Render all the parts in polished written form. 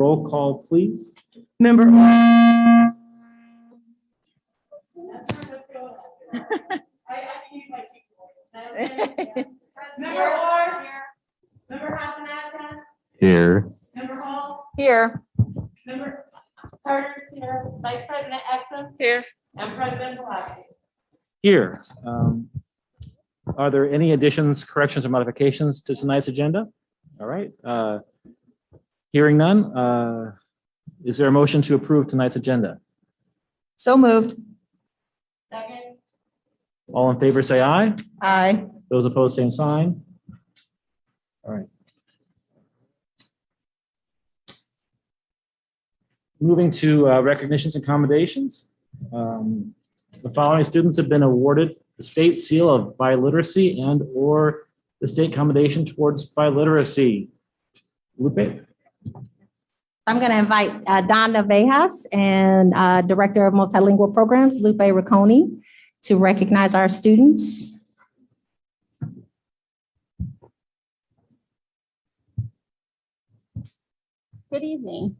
Roll call, please. Member. Member Orr here. Member Hassanathan. Here. Member Hall. Here. Member Carter's here. Vice President Exum. Here. And President Velasquez. Here. Are there any additions, corrections, or modifications to tonight's agenda? All right. Hearing none, is there a motion to approve tonight's agenda? So moved. Second. All in favor, say aye. Aye. Those opposed, same sign. All right. Moving to recognitions and commendations. The following students have been awarded the state seal of biliteracy and or the state commendation towards biliteracy. Lupe? I'm going to invite Donna Vejas and Director of Multilingual Programs, Lupe Ricconi, to recognize our students. Good evening.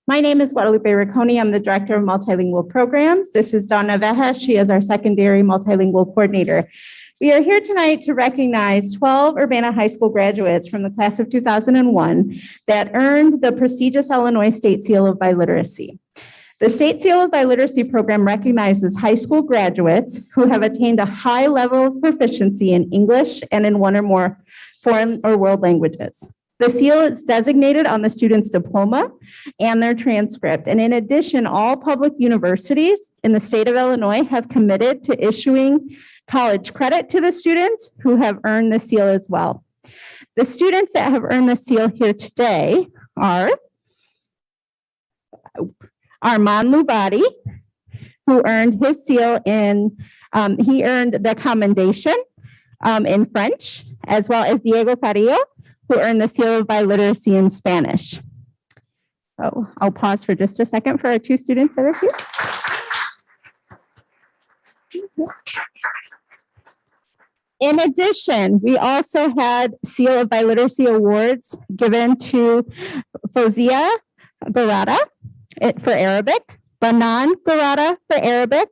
My name is Guadalupe Ricconi. I'm the Director of Multilingual Programs. This is Donna Vejas. She is our secondary multilingual coordinator. We are here tonight to recognize 12 Urbana High School graduates from the class of 2001 that earned the prestigious Illinois State Seal of Biliteracy. The State Seal of Biliteracy program recognizes high school graduates who have attained a high level of proficiency in English and in one or more foreign or world languages. The seal is designated on the student's diploma and their transcript. And in addition, all public universities in the state of Illinois have committed to issuing college credit to the students who have earned the seal as well. The students that have earned the seal here today are Armand Lubadi, who earned his seal he earned the commendation in French, as well as Diego Carrillo, who earned the seal of biliteracy in Spanish. So I'll pause for just a second for our two students that are here. In addition, we also had Seal of Biliteracy Awards given to Fozia Garada for Arabic, Banan Garada for Arabic,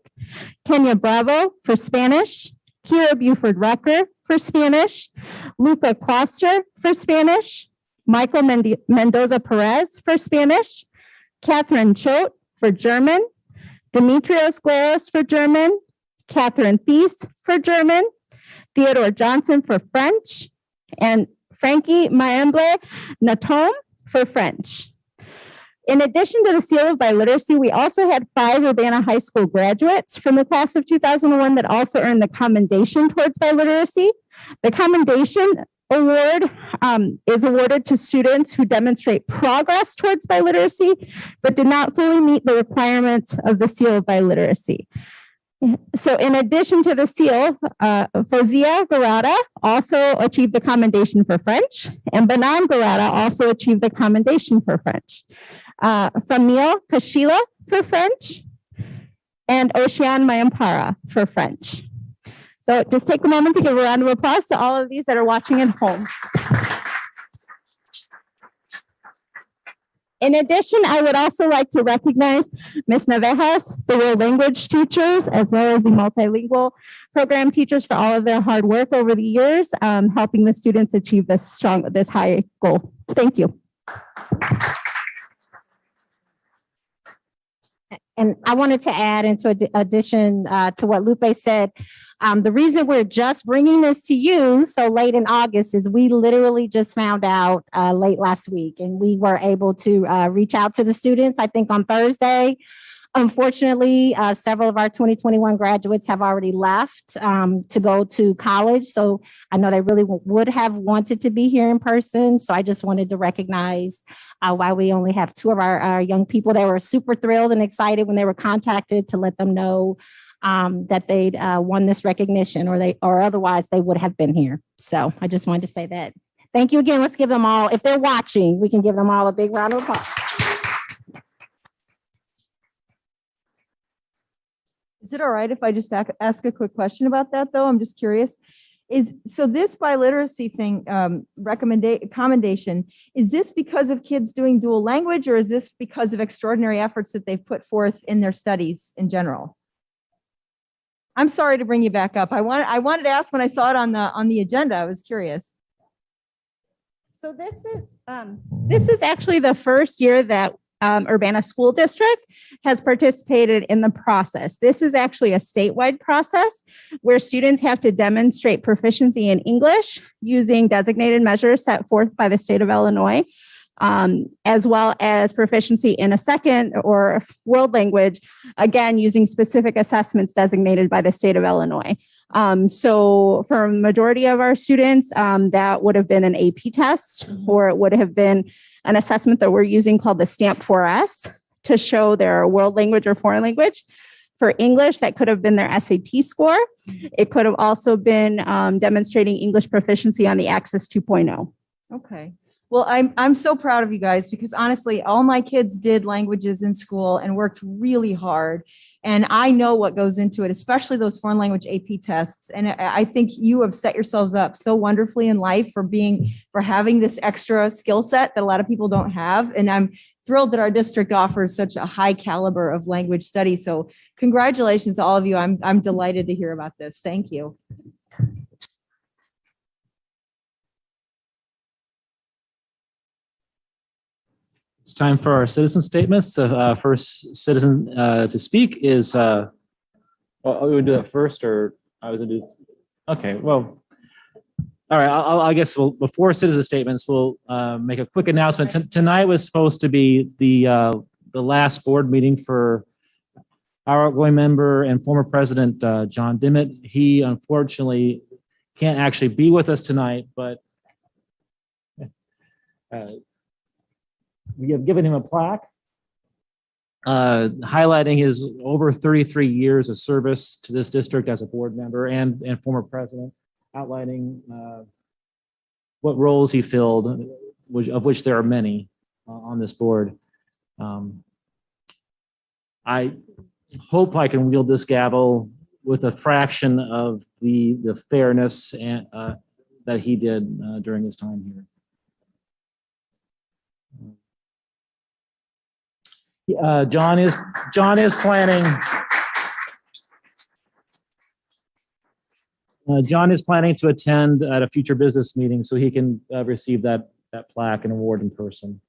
Kenya Bravo for Spanish, Kira Buford Rucker for Spanish, Luca Kloster for Spanish, Michael Mendoza Perez for Spanish, Catherine Choate for German, Demetrios Gleros for German, Catherine Thies for German, Theodore Johnson for French, and Frankie Maemble Natom for French. In addition to the Seal of Biliteracy, we also had 5 Urbana High School graduates from the class of 2001 that also earned the commendation towards biliteracy. The commendation award is awarded to students who demonstrate progress towards biliteracy, but did not fully meet the requirements of the Seal of Biliteracy. So in addition to the seal, Fozia Garada also achieved the commendation for French, and Banan Garada also achieved the commendation for French. Famil Kashila for French, and Ocean Mayampara for French. So just take a moment to give a round of applause to all of these that are watching at home. In addition, I would also like to recognize Ms. Navejas, the world language teachers, as well as the multilingual program teachers for all of their hard work over the years, helping the students achieve this high goal. Thank you. And I wanted to add into addition to what Lupe said, the reason we're just bringing this to you so late in August is we literally just found out late last week, and we were able to reach out to the students, I think on Thursday. Unfortunately, several of our 2021 graduates have already left to go to college. So I know they really would have wanted to be here in person. So I just wanted to recognize why we only have 2 of our young people. They were super thrilled and excited when they were contacted to let them know that they'd won this recognition, or otherwise they would have been here. So I just wanted to say that. Thank you again. Let's give them all, if they're watching, we can give them all a big round of applause. Is it all right if I just ask a quick question about that, though? I'm just curious. So this biliteracy thing, commendation, is this because of kids doing dual language, or is this because of extraordinary efforts that they've put forth in their studies in general? I'm sorry to bring you back up. I wanted to ask when I saw it on the agenda. I was curious. So this is actually the first year that Urbana School District has participated in the process. This is actually a statewide process where students have to demonstrate proficiency in English using designated measures set forth by the state of Illinois, as well as proficiency in a second or world language, again, using specific assessments designated by the state of Illinois. So for a majority of our students, that would have been an AP test, or it would have been an assessment that we're using called the Stamp 4S to show their world language or foreign language. For English, that could have been their SAT score. It could have also been demonstrating English proficiency on the Access 2.0. Okay. Well, I'm so proud of you guys, because honestly, all my kids did languages in school and worked really hard. And I know what goes into it, especially those foreign language AP tests. And I think you have set yourselves up so wonderfully in life for having this extra skill set that a lot of people don't have. And I'm thrilled that our district offers such a high caliber of language study. So congratulations to all of you. I'm delighted to hear about this. Thank you. It's time for our citizen statements. The first citizen to speak is, we would do that first, or I was going to do, okay, well, all right, I guess before citizen statements, we'll make a quick announcement. Tonight was supposed to be the last board meeting for our outgoing member and former president, John Dimmitt. He unfortunately can't actually be with us tonight, but we have given him a plaque highlighting his over 33 years of service to this district as a board member and former president, outlining what roles he filled, of which there are many on this board. I hope I can wield this gavel with a fraction of the fairness and, that he did during his time here. John is planning. John is planning to attend at a future business meeting so he can receive that plaque and award in person.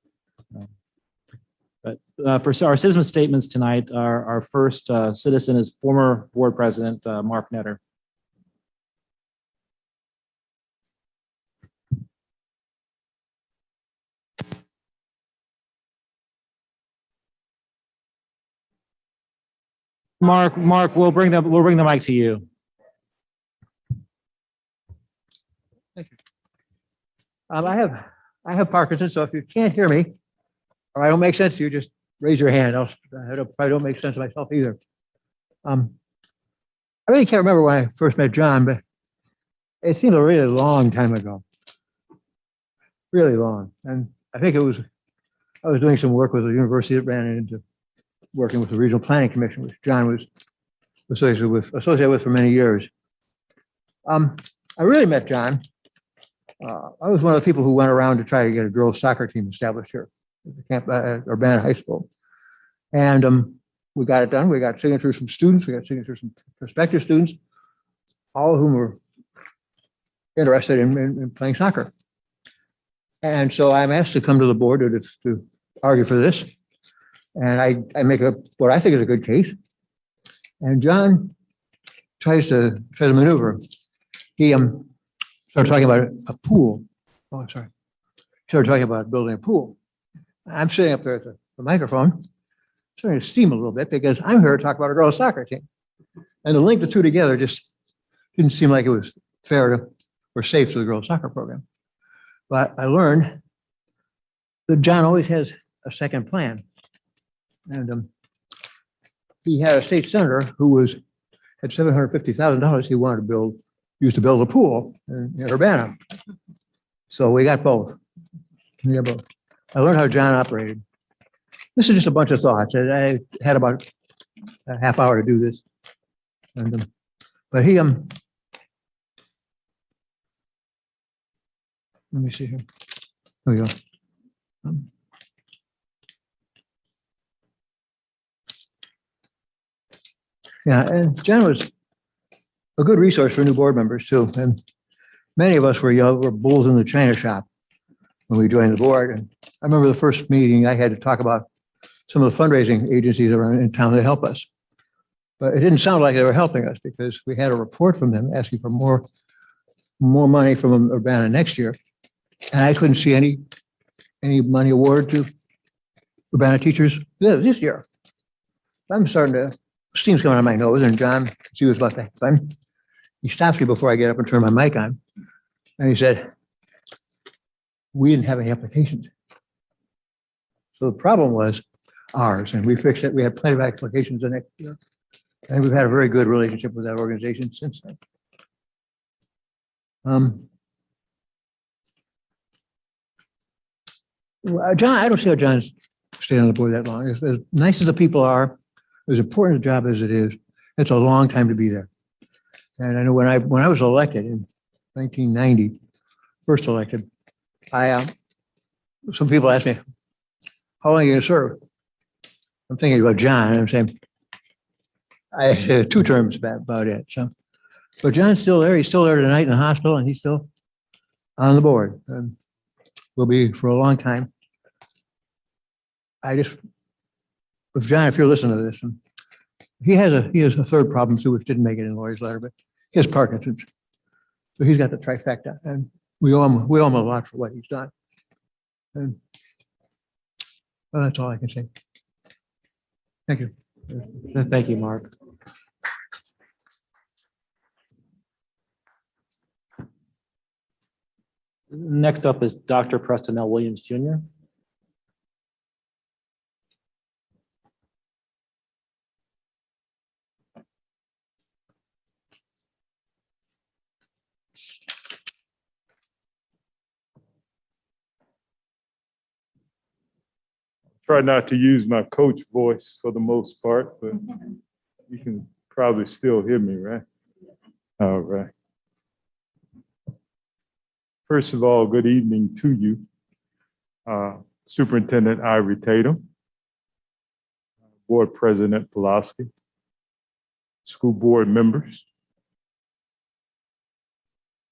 But for our citizen statements tonight, our first citizen is former board president Mark Netter. Mark, we'll bring the mic to you. Thank you. I have Parkinson's, so if you can't hear me or I don't make sense to you, just raise your hand. I probably don't make sense to myself either. I really can't remember when I first met John, but it seemed a really long time ago. Really long. And I think I was doing some work with a university that ran into working with the Regional Planning Commission, which John was associated with for many years. I really met John. I was one of the people who went around to try to get a girls' soccer team established here at the camp at Urbana High School. And we got it done. We got signatures from students. We got signatures from prospective students, all of whom were interested in playing soccer. And so I'm asked to come to the board to argue for this. And I make what I think is a good case. And John tries to maneuver. He started talking about a pool. Oh, I'm sorry. He started talking about building a pool. I'm sitting up there at the microphone, starting to steam a little bit because I'm here to talk about a girls' soccer team. And to link the two together just didn't seem like it was fair or safe to the girls' soccer program. But I learned that John always has a second plan. And he had a state senator who had $750,000 he wanted to use to build a pool in Urbana. So we got both. I learned how John operated. This is just a bunch of thoughts. I had about a half hour to do this. But he Let me see here. There we go. Um, Yeah, and John was a good resource for new board members too. And many of us were bulls in the china shop when we joined the board. And I remember the first meeting I had to talk about some of the fundraising agencies around in town to help us. But it didn't sound like they were helping us because we had a report from them asking for more money from Urbana next year. And I couldn't see any money awarded to Urbana teachers this year. I'm starting to, steam's coming out of my nose, and John, he was about to have fun. He stops me before I get up and turn my mic on. And he said, we didn't have any applications. So the problem was ours, and we fixed it. We had plenty of applications the next year. And we've had a very good relationship with that organization since then. John, I don't see how John's stayed on the board that long. As nice as the people are, as important a job as it is, it's a long time to be there. And I know when I was elected in 1990, first elected, some people asked me, how long are you going to serve? I'm thinking about John, and I'm saying, I had 2 terms about it. So, but John's still there. He's still there tonight in the hospital, and he's still on the board. And will be for a long time. If John, if you're listening to this, and he has a third problem too, which didn't make it in Lori's letter, but he has Parkinson's. So he's got the trifecta, and we owe him a lot for what he's done. And well, that's all I can say. Thank you. Thank you, Mark. Next up is Dr. Preston L. Williams, Jr. Try not to use my coach voice for the most part, but you can probably still hear me, right? All right. First of all, good evening to you, Superintendent Ivory Tatum, Board President Pulaski, school board members,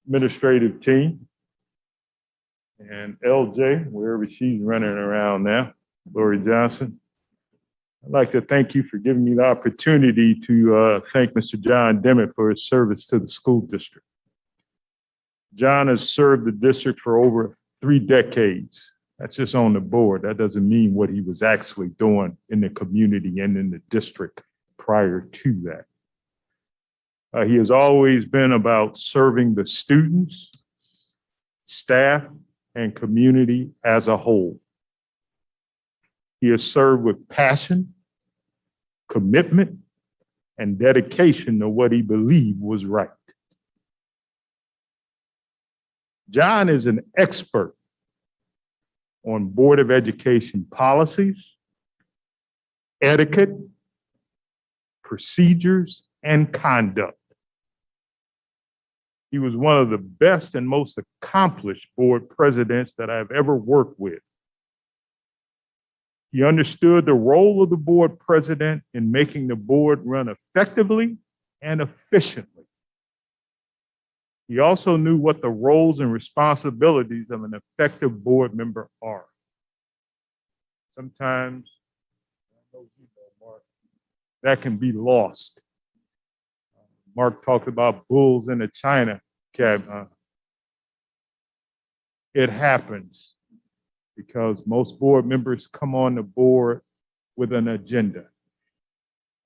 administrative team, and LJ, wherever she's running around now. Lori Johnson. I'd like to thank you for giving me the opportunity to thank Mr. John Demmett for his service to the school district. John has served the district for over 3 decades. That's just on the board. That doesn't mean what he was actually doing in the community and in the district prior to that. He has always been about serving the students, staff, and community as a whole. He has served with passion, commitment, and dedication to what he believed was right. John is an expert on Board of Education policies, etiquette, procedures, and conduct. He was one of the best and most accomplished board presidents that I've ever worked with. He understood the role of the board president in making the board run effectively and efficiently. He also knew what the roles and responsibilities of an effective board member are. Sometimes, I know you know, Mark, that can be lost. Mark talked about bulls in the china cabinet. It happens because most board members come on the board with an agenda,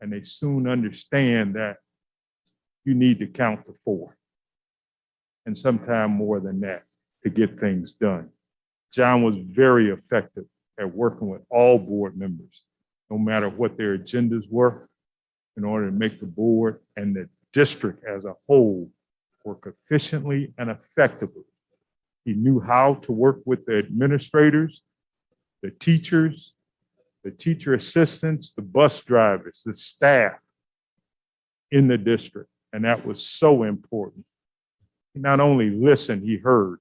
and they soon understand that you need to count to 4, and sometimes more than that, to get things done. John was very effective at working with all board members, no matter what their agendas were, in order to make the board and the district as a whole work efficiently and effectively. He knew how to work with the administrators, the teachers, the teacher assistants, the bus drivers, the staff in the district. And that was so important. He not only listened, he heard.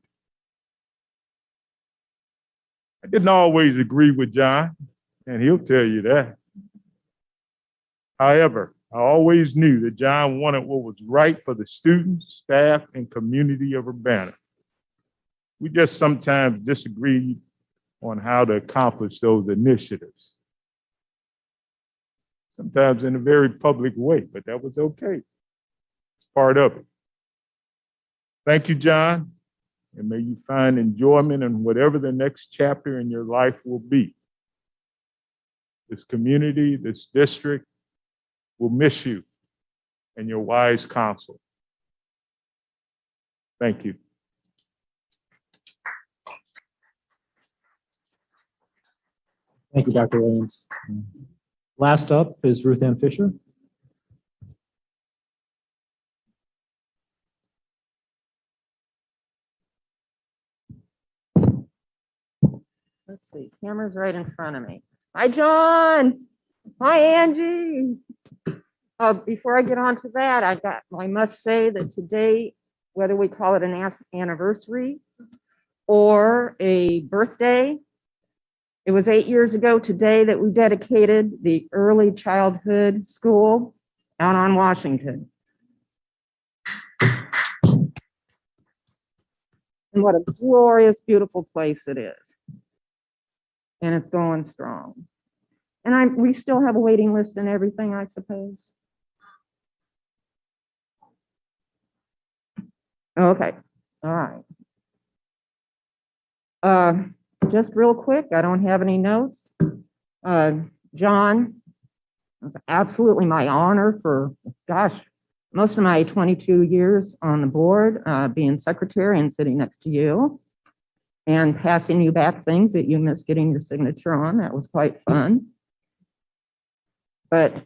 I didn't always agree with John, and he'll tell you that. However, I always knew that John wanted what was right for the students, staff, and community of Urbana. We just sometimes disagreed on how to accomplish those initiatives. Sometimes in a very public way, but that was okay. It's part of it. Thank you, John, and may you find enjoyment in whatever the next chapter in your life will be. This community, this district will miss you and your wise counsel. Thank you. Thank you, Dr. Williams. Last up is Ruth Ann Fisher. Let's see, camera's right in front of me. Hi, John. Hi, Angie. Before I get on to that, I must say that today, whether we call it an anniversary or a birthday, it was 8 years ago today that we dedicated the early childhood school out on Washington. And what a glorious, beautiful place it is. And it's going strong. And we still have a waiting list and everything, I suppose. Okay, all right. Just real quick, I don't have any notes. John, it's absolutely my honor for, gosh, most of my 22 years on the board, being secretary and sitting next to you and passing you back things that you missed getting your signature on. That was quite fun. But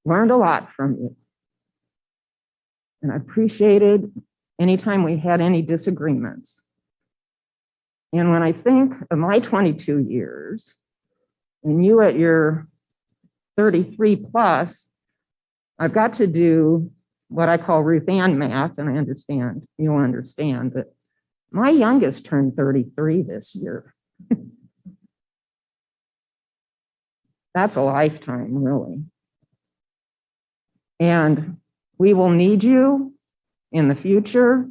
learned a lot from you. And I appreciated anytime we had any disagreements. And when I think of my 22 years and you at your 33 plus, I've got to do what I call Ruth Ann math, and I understand, you'll understand that my youngest turned 33 this year. That's a lifetime, really. And we will need you in the future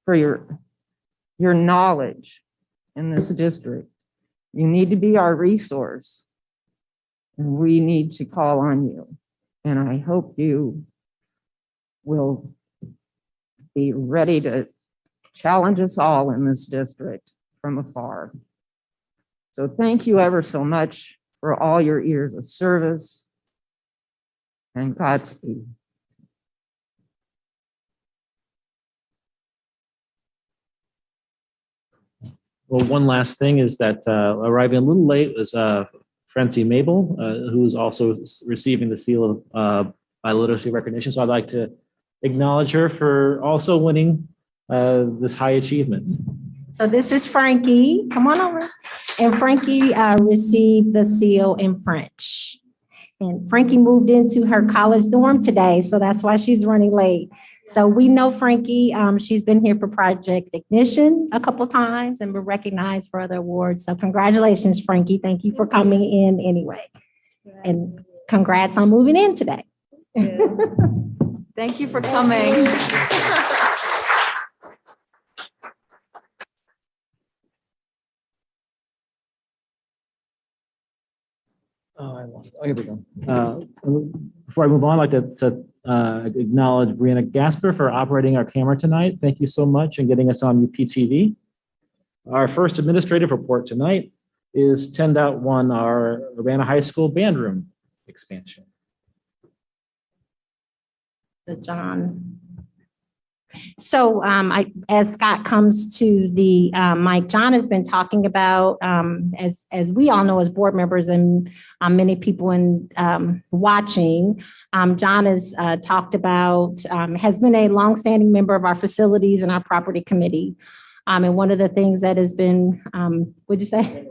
for your knowledge in this district. You need to be our resource, and we need to call on you. And I hope you will be ready to challenge us all in this district from afar. So thank you ever so much for all your years of service, and Godspeed. Well, one last thing is that arriving a little late was Francie Mabel, who is also receiving the seal of Biliteracy recognition. So I'd like to acknowledge her for also winning this high achievement. So this is Frankie. Come on over. And Frankie received the seal in French. And Frankie moved into her college dorm today, so that's why she's running late. So we know Frankie. She's been here for Project Ignition a couple times and been recognized for other awards. So congratulations, Frankie. Thank you for coming in anyway. And congrats on moving in today. Thank you for coming. Oh, I lost. Oh, here we go. Before I move on, I'd like to acknowledge Brianna Gasper for operating our camera tonight. Thank you so much and getting us on UPTV. Our first administrative report tonight is 10.1, our Urbana High School band room expansion. John. So as Scott comes to the mic, John has been talking about, as we all know as board members and many people in watching, John has talked about, has been a longstanding member of our facilities and our property committee. And one of the things that has been, what'd you say?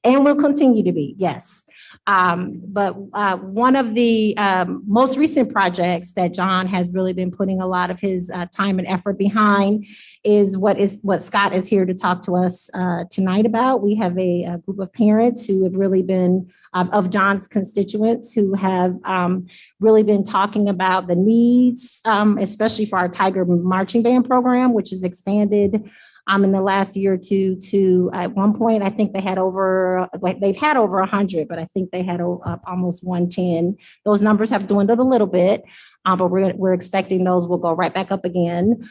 And will continue to be, yes. But one of the most recent projects that John has really been putting a lot of his time and effort behind is what Scott is here to talk to us tonight about. We have a group of parents who have really been of John's constituents who have really been talking about the needs, especially for our Tiger Marching Band program, which is expanded in the last year or two to, at one point, I think they've had over 100, but I think they had almost 110. Those numbers have dwindled a little bit, but we're expecting those will go right back up again.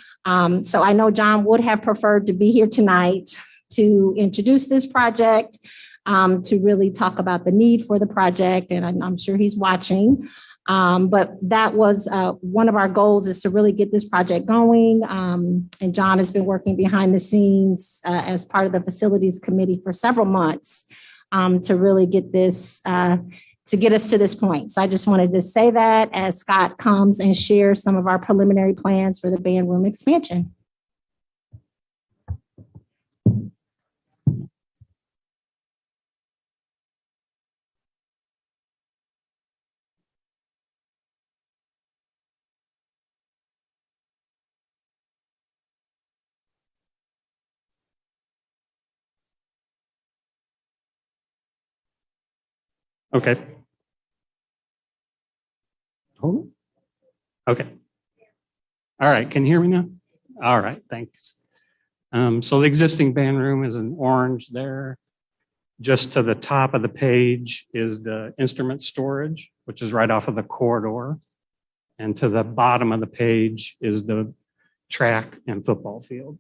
So I know John would have preferred to be here tonight to introduce this project, to really talk about the need for the project, and I'm sure he's watching. But that was one of our goals, is to really get this project going. And John has been working behind the scenes as part of the facilities committee for several months to really get this, to get us to this point. So I just wanted to say that as Scott comes and shares some of our preliminary plans for the band room expansion. Okay. Oh, okay. All right, can you hear me now? All right, thanks. So the existing band room is in orange there. Just to the top of the page is the instrument storage, which is right off of the corridor. And to the bottom of the page is the track and football field.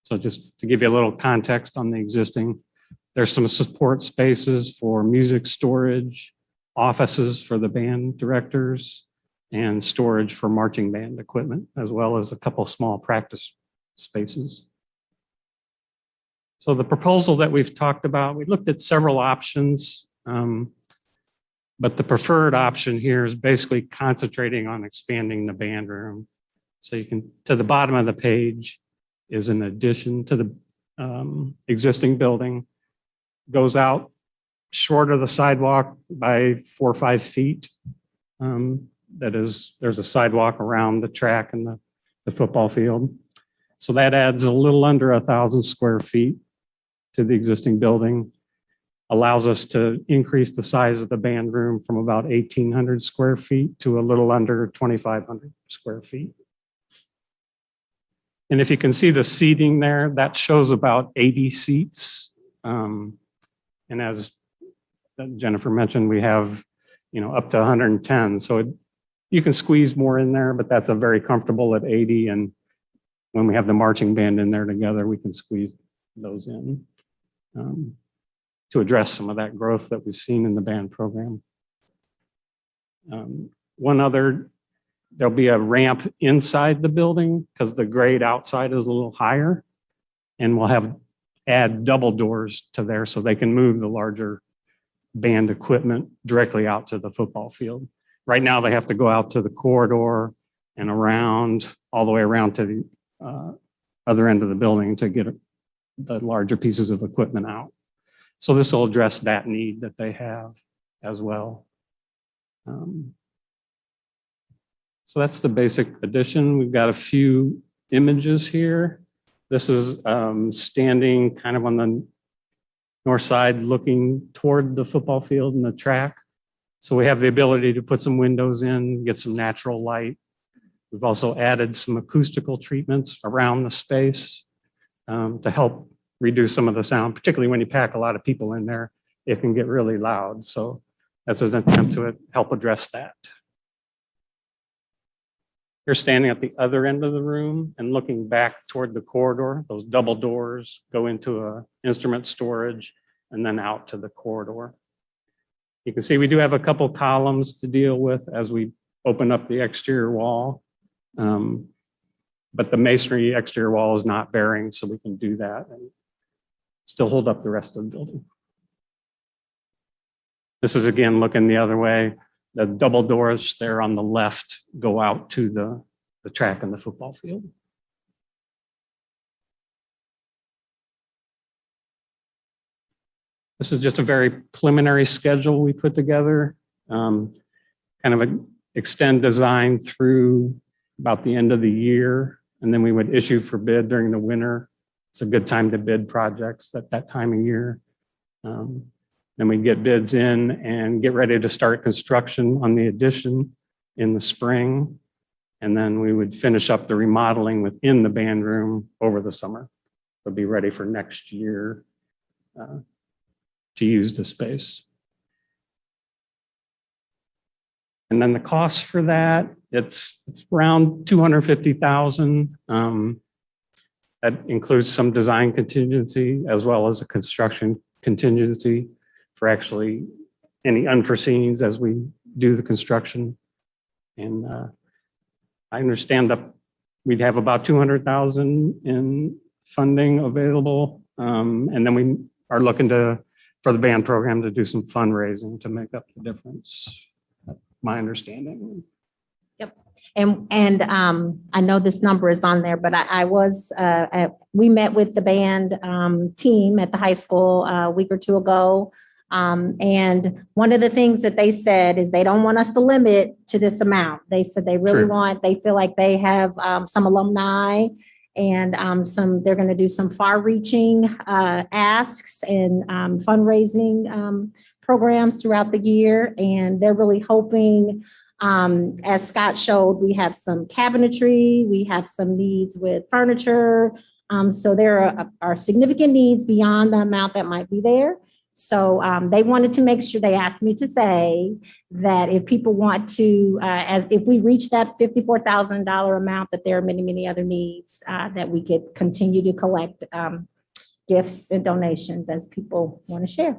So just to give you a little context on the existing, there's some support spaces for music storage, offices for the band directors, and storage for marching band equipment, as well as a couple small practice spaces. So the proposal that we've talked about, we looked at several options, but the preferred option here is basically concentrating on expanding the band room. So you can, to the bottom of the page is an addition to the existing building. Goes out short of the sidewalk by 4 or 5 feet. That is, there's a sidewalk around the track and the football field. So that adds a little under 1,000 square feet to the existing building. Allows us to increase the size of the band room from about 1,800 square feet to a little under 2,500 square feet. And if you can see the seating there, that shows about 80 seats. And as Jennifer mentioned, we have, up to 110. So you can squeeze more in there, but that's a very comfortable at 80. And when we have the marching band in there together, we can squeeze those in to address some of that growth that we've seen in the band program. There'll be a ramp inside the building because the grade outside is a little higher, and we'll add double doors to there so they can move the larger band equipment directly out to the football field. Right now, they have to go out to the corridor and around, all the way around to the other end of the building to get the larger pieces of equipment out. So this will address that need that they have as well. So that's the basic addition. We've got a few images here. This is standing kind of on the north side looking toward the football field and the track. So we have the ability to put some windows in, get some natural light. We've also added some acoustical treatments around the space to help reduce some of the sound, particularly when you pack a lot of people in there, it can get really loud. So that's an attempt to help address that. You're standing at the other end of the room and looking back toward the corridor. Those double doors go into a instrument storage and then out to the corridor. You can see we do have a couple columns to deal with as we open up the exterior wall. But the masonry exterior wall is not bearing, so we can do that and still hold up the rest of the building. This is again looking the other way. The double doors there on the left go out to the track and the football field. This is just a very preliminary schedule we put together, kind of extend design through about the end of the year, and then we would issue for bid during the winter. It's a good time to bid projects at that time of year. Then we get bids in and get ready to start construction on the addition in the spring. And then we would finish up the remodeling within the band room over the summer. It'll be ready for next year to use the space. And then the cost for that, it's around $250,000. That includes some design contingency as well as a construction contingency for actually any unforeseens as we do the construction. And I understand that we'd have about 200,000 in funding available. And then we are looking for the band program to do some fundraising to make up the difference. My understanding. Yep. And I know this number is on there, but we met with the band team at the high school a week or two ago. And one of the things that they said is they don't want us to limit to this amount. They said they really they feel like they have some alumni and they're going to do some far reaching asks and fundraising programs throughout the year. And they're really hoping, as Scott showed, we have some cabinetry, we have some needs with furniture. So there are significant needs beyond the amount that might be there. So they wanted to make sure, they asked me to say that if people want to, if we reach that $54,000 amount, that there are many, many other needs that we could continue to collect gifts and donations as people want to share.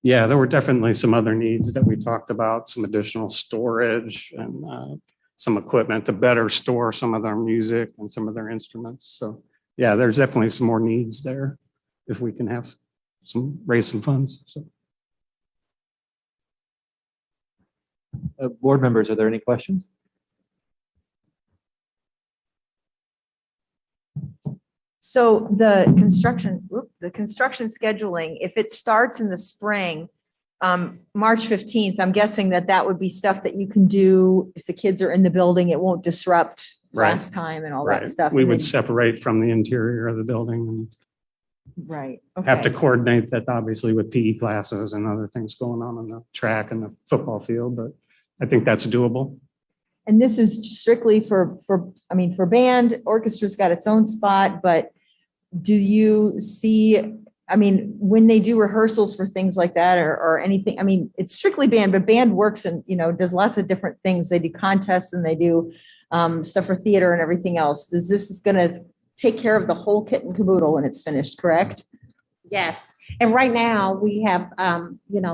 Yeah, there were definitely some other needs that we talked about, some additional storage and some equipment to better store some of their music and some of their instruments. So yeah, there's definitely some more needs there if we can have raise some funds. So. Board members, are there any questions? So the construction scheduling, if it starts in the spring, March 15th, I'm guessing that would be stuff that you can do if the kids are in the building. It won't disrupt last time and all that stuff. We would separate from the interior of the building and have to coordinate that obviously with PE classes and other things going on the track and the football field, but I think that's doable. And this is strictly for band. Orchestra's got its own spot, but do you see, when they do rehearsals for things like that or anything, it's strictly band, but band works and, does lots of different things. They do contests and they do stuff for theater and everything else. This is going to take care of the whole kit and caboodle when it's finished, correct? Yes. And right now we have,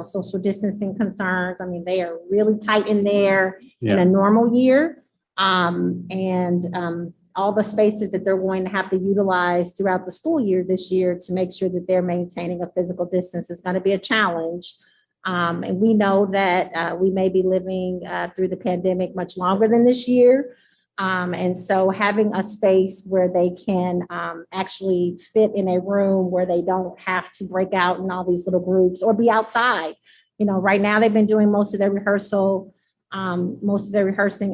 social distancing concerns. They are really tight in there in a normal year. All the spaces that they're going to have to utilize throughout the school year this year to make sure that they're maintaining a physical distance is going to be a challenge. And we know that we may be living through the pandemic much longer than this year. And so having a space where they can actually fit in a room where they don't have to break out in all these little groups or be outside. Right now they've been doing most of their rehearsing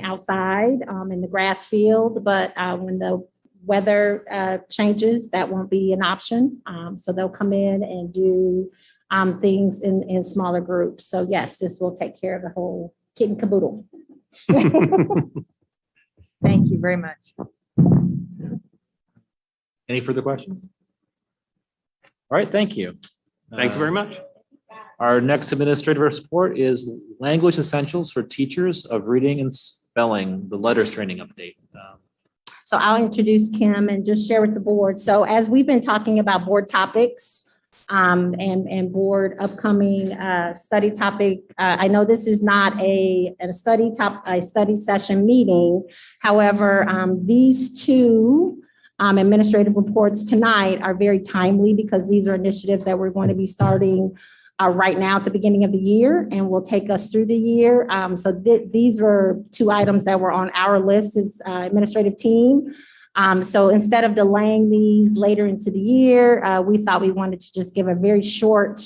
outside in the grass field, but when the weather changes, that won't be an option. So they'll come in and do things in smaller groups. So yes, this will take care of the whole kit and caboodle. Thank you very much. Any further questions? All right, thank you. Thank you very much. Our next administrative report is language essentials for teachers of reading and spelling, the letters training update. So I'll introduce Kim and just share with the board. So as we've been talking about board topics and board upcoming study topic, I know this is not a study session meeting. However, these two administrative reports tonight are very timely because these are initiatives that we're going to be starting right now at the beginning of the year and will take us through the year. So these were two items that were on our list as administrative team. So instead of delaying these later into the year, we thought we wanted to just give a very short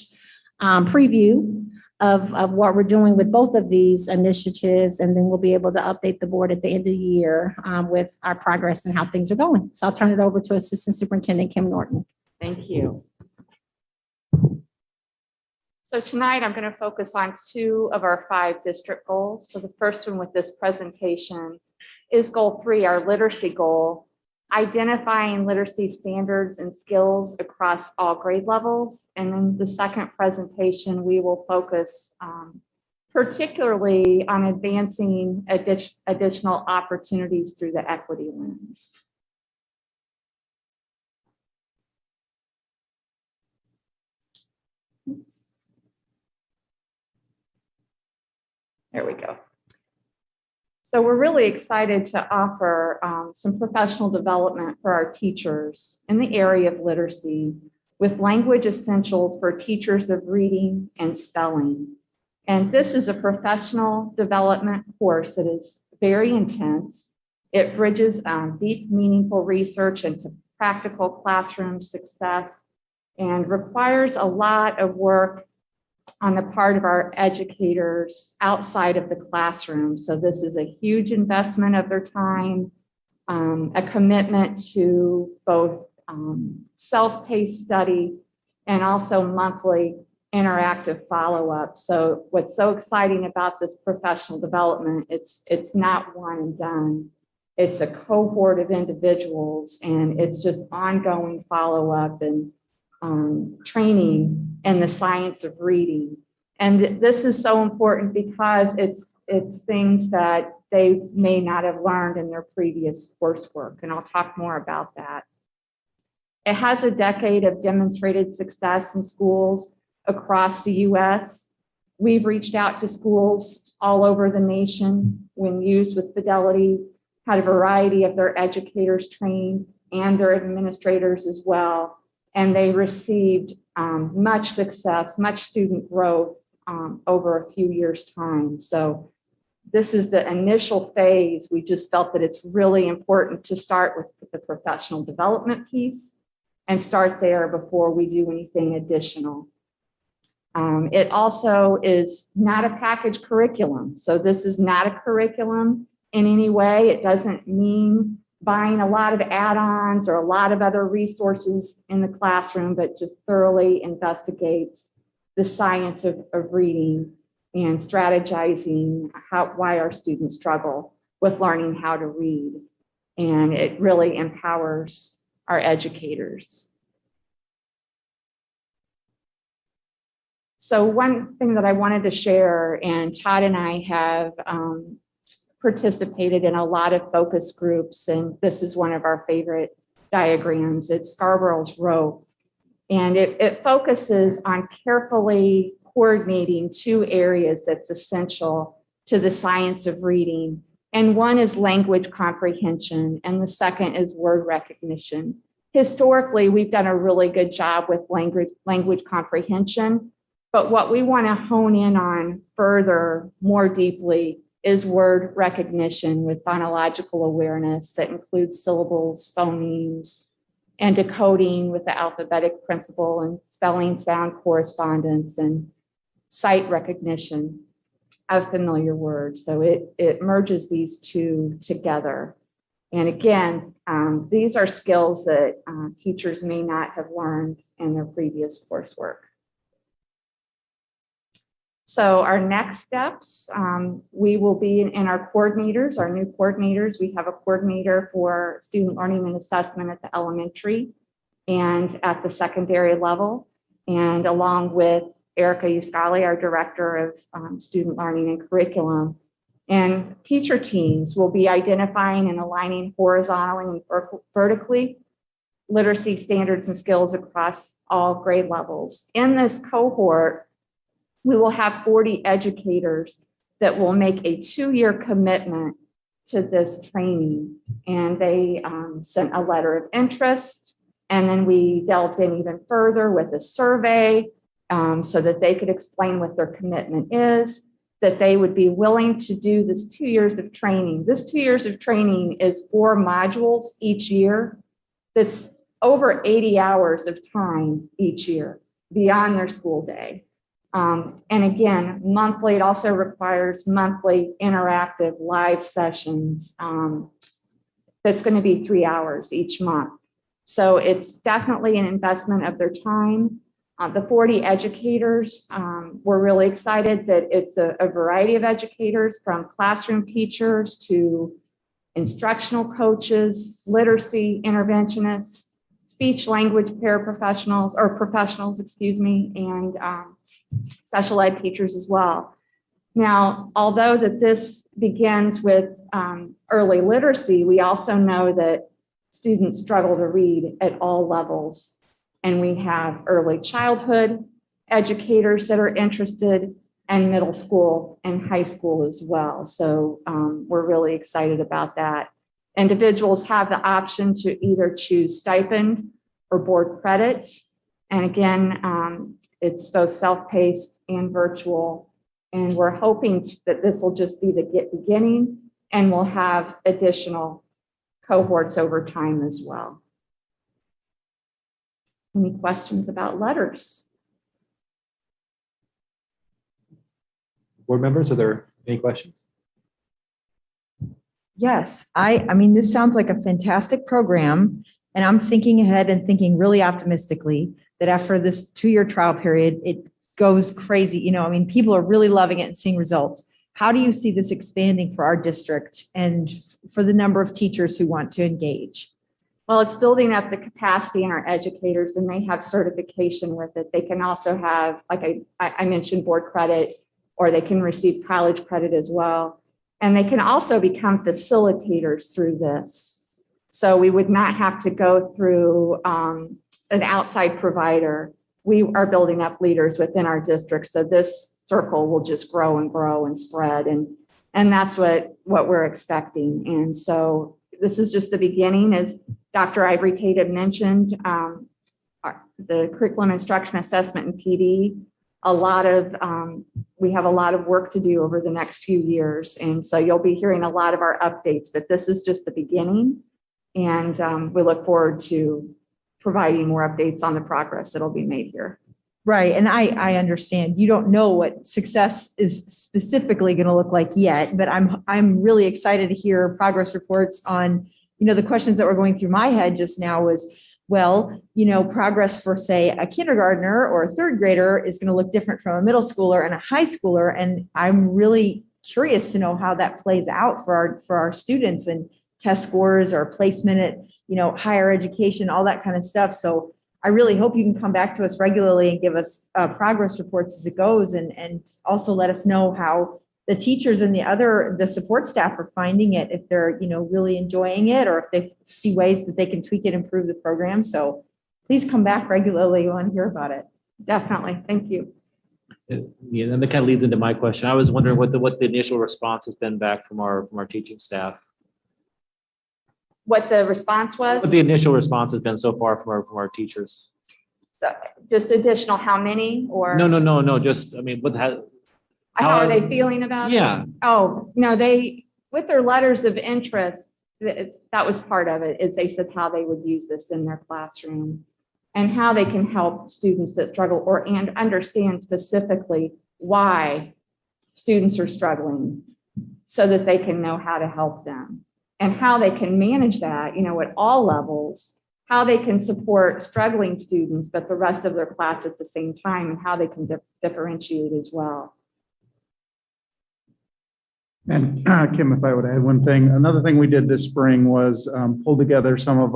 preview of what we're doing with both of these initiatives, and then we'll be able to update the board at the end of the year with our progress and how things are going. So I'll turn it over to Assistant Superintendent Kim Norton. Thank you. So tonight I'm going to focus on 2 of our 5 district goals. So the first one with this presentation is goal 3, our literacy goal, identifying literacy standards and skills across all grade levels. And then the second presentation, we will focus particularly on advancing additional opportunities through the equity lens. Oops. There we go. So we're really excited to offer some professional development for our teachers in the area of literacy with language essentials for teachers of reading and spelling. And this is a professional development course that is very intense. It bridges deep, meaningful research into practical classroom success and requires a lot of work on the part of our educators outside of the classroom. So this is a huge investment of their time, a commitment to both self-paced study and also monthly interactive follow-up. So what's so exciting about this professional development, it's not one and done. It's a cohort of individuals, and it's just ongoing follow-up and training in the science of reading. And this is so important because it's things that they may not have learned in their previous coursework. And I'll talk more about that. It has a decade of demonstrated success in schools across the US. We've reached out to schools all over the nation when used with fidelity, had a variety of their educators trained and their administrators as well. And they received much success, much student growth over a few years' time. So this is the initial phase. We just felt that it's really important to start with the professional development piece and start there before we do anything additional. It also is not a package curriculum. So this is not a curriculum in any way. It doesn't mean buying a lot of add-ons or a lot of other resources in the classroom, but just thoroughly investigates the science of reading and strategizing why our students struggle with learning how to read. And it really empowers our educators. So one thing that I wanted to share, and Todd and I have participated in a lot of focus groups, and this is one of our favorite diagrams. It's Scarboroughs Rogue, and it focuses on carefully coordinating 2 areas that's essential to the science of reading. And one is language comprehension, and the second is word recognition. Historically, we've done a really good job with language comprehension, but what we want to hone in on further, more deeply, is word recognition with phonological awareness that includes syllables, phonemes, and decoding with the alphabetic principle and spelling sound correspondence and sight recognition of familiar words. So it merges these 2 together. And again, these are skills that teachers may not have learned in their previous coursework. So our next steps, we will be in our coordinators, our new coordinators. We have a coordinator for student learning and assessment at the elementary and at the secondary level. And along with Erica Uscali, our director of student learning and curriculum. And teacher teams will be identifying and aligning horizontally and vertically literacy standards and skills across all grade levels. In this cohort, we will have 40 educators that will make a 2-year commitment to this training. And they sent a letter of interest. And then we delved in even further with a survey so that they could explain what their commitment is. that they would be willing to do this 2 years of training. This 2 years of training is 4 modules each year. That's over 80 hours of time each year beyond their school day. And again, monthly, it also requires monthly interactive live sessions. That's going to be 3 hours each month. So it's definitely an investment of their time. The 40 educators, we're really excited that it's a variety of educators, from classroom teachers to instructional coaches, literacy interventionists, speech language paraprofessionals or professionals, and special ed teachers as well. Now, although that this begins with early literacy, we also know that students struggle to read at all levels. And we have early childhood educators that are interested, and middle school and high school as well. So we're really excited about that. Individuals have the option to either choose stipend or board credit. And again, it's both self-paced and virtual. And we're hoping that this will just be the beginning, and we'll have additional cohorts over time as well. Any questions about letters? Board members, are there any questions? Yes, I mean, this sounds like a fantastic program, and I'm thinking ahead and thinking really optimistically that after this 2-year trial period, it goes crazy. You know, I mean, people are really loving it and seeing results. How do you see this expanding for our district and for the number of teachers who want to engage? Well, it's building up the capacity in our educators, and they have certification with it. They can also have, like I mentioned, board credit, or they can receive college credit as well. And they can also become facilitators through this. So we would not have to go through an outside provider. We are building up leaders within our district. So this circle will just grow and grow and spread. And that's what we're expecting. And so this is just the beginning. As Dr. Ivory Tate had mentioned, the curriculum instruction assessment and PD, we have a lot of work to do over the next few years. And so you'll be hearing a lot of our updates, but this is just the beginning. And we look forward to providing more updates on the progress that'll be made here. Right. And I understand you don't know what success is specifically going to look like yet, but I'm really excited to hear progress reports on, you know, the questions that were going through my head just now was, well, you know, progress for, say, a kindergartner or a third grader is going to look different from a middle schooler and a high schooler. And I'm really curious to know how that plays out for our students and test scores or placement at, you know, higher education, all that kind of stuff. So I really hope you can come back to us regularly and give us progress reports as it goes, and also let us know how the teachers and the support staff are finding it, if they're, you know, really enjoying it, or if they see ways that they can tweak it, improve the program. So please come back regularly. We want to hear about it. Definitely. Thank you. Yeah, and that kind of leads into my question. I was wondering what the initial response has been back from our teaching staff. What the response was? What the initial response has been so far from our teachers. So just additional, how many, or? No. Just, I mean, How are they feeling about it? Yeah. Oh, no, with their letters of interest, that was part of it, is they said how they would use this in their classroom and how they can help students that struggle, and understand specifically why students are struggling so that they can know how to help them, and how they can manage that, you know, at all levels, how they can support struggling students, but the rest of their class at the same time, and how they can differentiate as well. And Kim, if I would add one thing, another thing we did this spring was pull together some of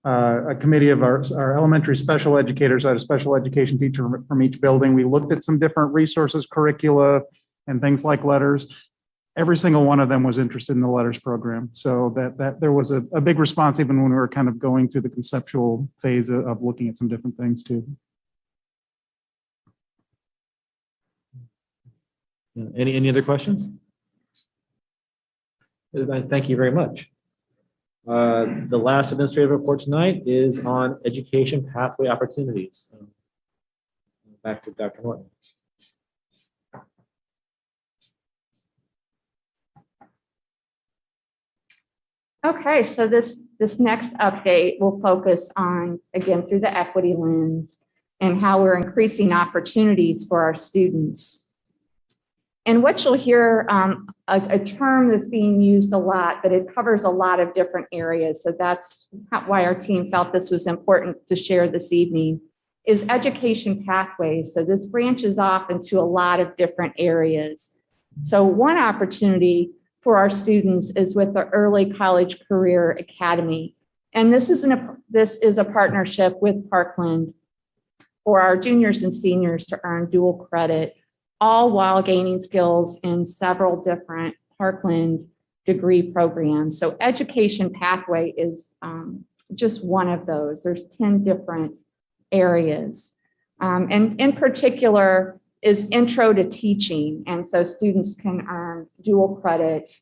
a committee of our elementary special educators. I had a special education teacher from each building. We looked at some different resources, curricula, and things like letters. Every single one of them was interested in the letters program. So that there was a big response, even when we were kind of going through the conceptual phase of looking at some different things too. Any other questions? Thank you very much. The last administrative report tonight is on education pathway opportunities. Back to Dr. Norton. Okay, so this next update will focus on, again, through the equity lens and how we're increasing opportunities for our students. And what you'll hear, a term that's being used a lot, but it covers a lot of different areas. So that's why our team felt this was important to share this evening, is education pathways. So this branches off into a lot of different areas. So one opportunity for our students is with the Early College Career Academy. And this is a partnership with Parkland for our juniors and seniors to earn dual credit, all while gaining skills in several different Parkland degree programs. So education pathway is just one of those. There's 10 different areas. And in particular is intro to teaching. And so students can earn dual credit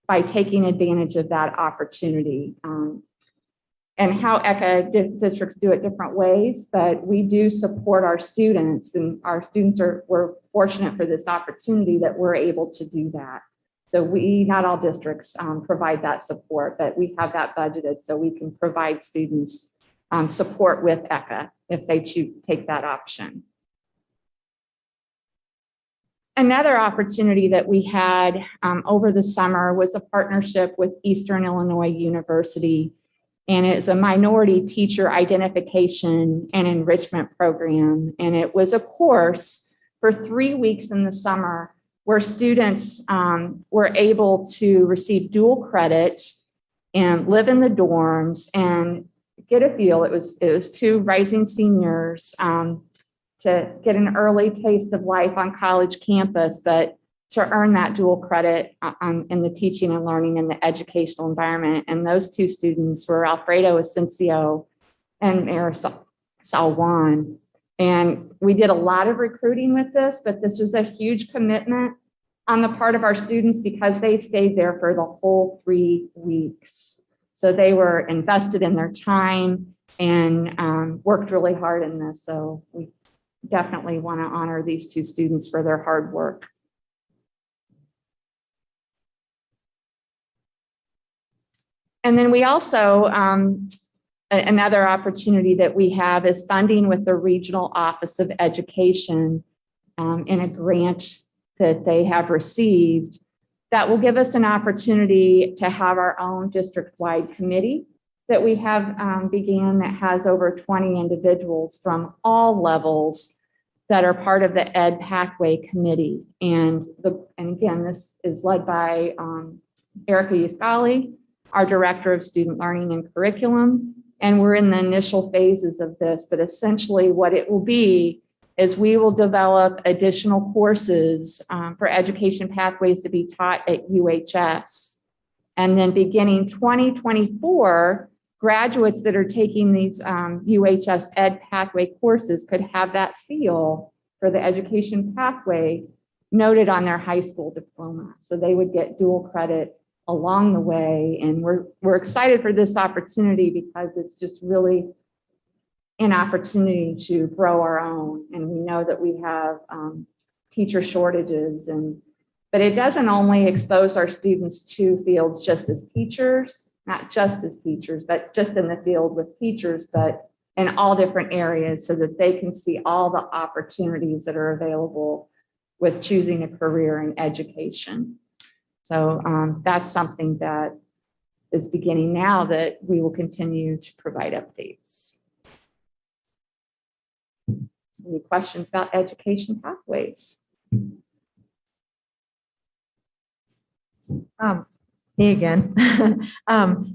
by taking advantage of that opportunity. And how ECA districts do it different ways, but we do support our students, and our students we're fortunate for this opportunity that we're able to do that. So not all districts provide that support, but we have that budgeted so we can provide students support with ECA if they take that option. Another opportunity that we had over the summer was a partnership with Eastern Illinois University, and it's a minority teacher identification and enrichment program. And it was a course for 3 weeks in the summer where students were able to receive dual credit and live in the dorms and get a feel. It was 2 rising seniors to get an early taste of life on college campus, but to earn that dual credit in the teaching and learning in the educational environment. And those 2 students were Alfredo Asensio and Marisol Juan. And we did a lot of recruiting with this, but this was a huge commitment on the part of our students because they stayed there for the whole 3 weeks. So they were invested in their time and worked really hard in this. So we definitely want to honor these 2 students for their hard work. And then we also, another opportunity that we have is funding with the Regional Office of Education in a grant that they have received that will give us an opportunity to have our own district-wide committee that we have began that has over 20 individuals from all levels that are part of the Ed Pathway Committee. And again, this is led by Erica Uscali, our Director of Student Learning and Curriculum. And we're in the initial phases of this, but essentially what it will be is we will develop additional courses for education pathways to be taught at UHS. And then beginning 2024, graduates that are taking these UHS Ed Pathway courses could have that seal for the education pathway noted on their high school diploma. So they would get dual credit along the way. And we're excited for this opportunity because it's just really an opportunity to grow our own. And we know that we have teacher shortages, but it doesn't only expose our students to fields just as teachers, not just as teachers, but just in the field with teachers, but in all different areas so that they can see all the opportunities that are available with choosing a career in education. So that's something that is beginning now that we will continue to provide updates. Any questions about education pathways? Me again.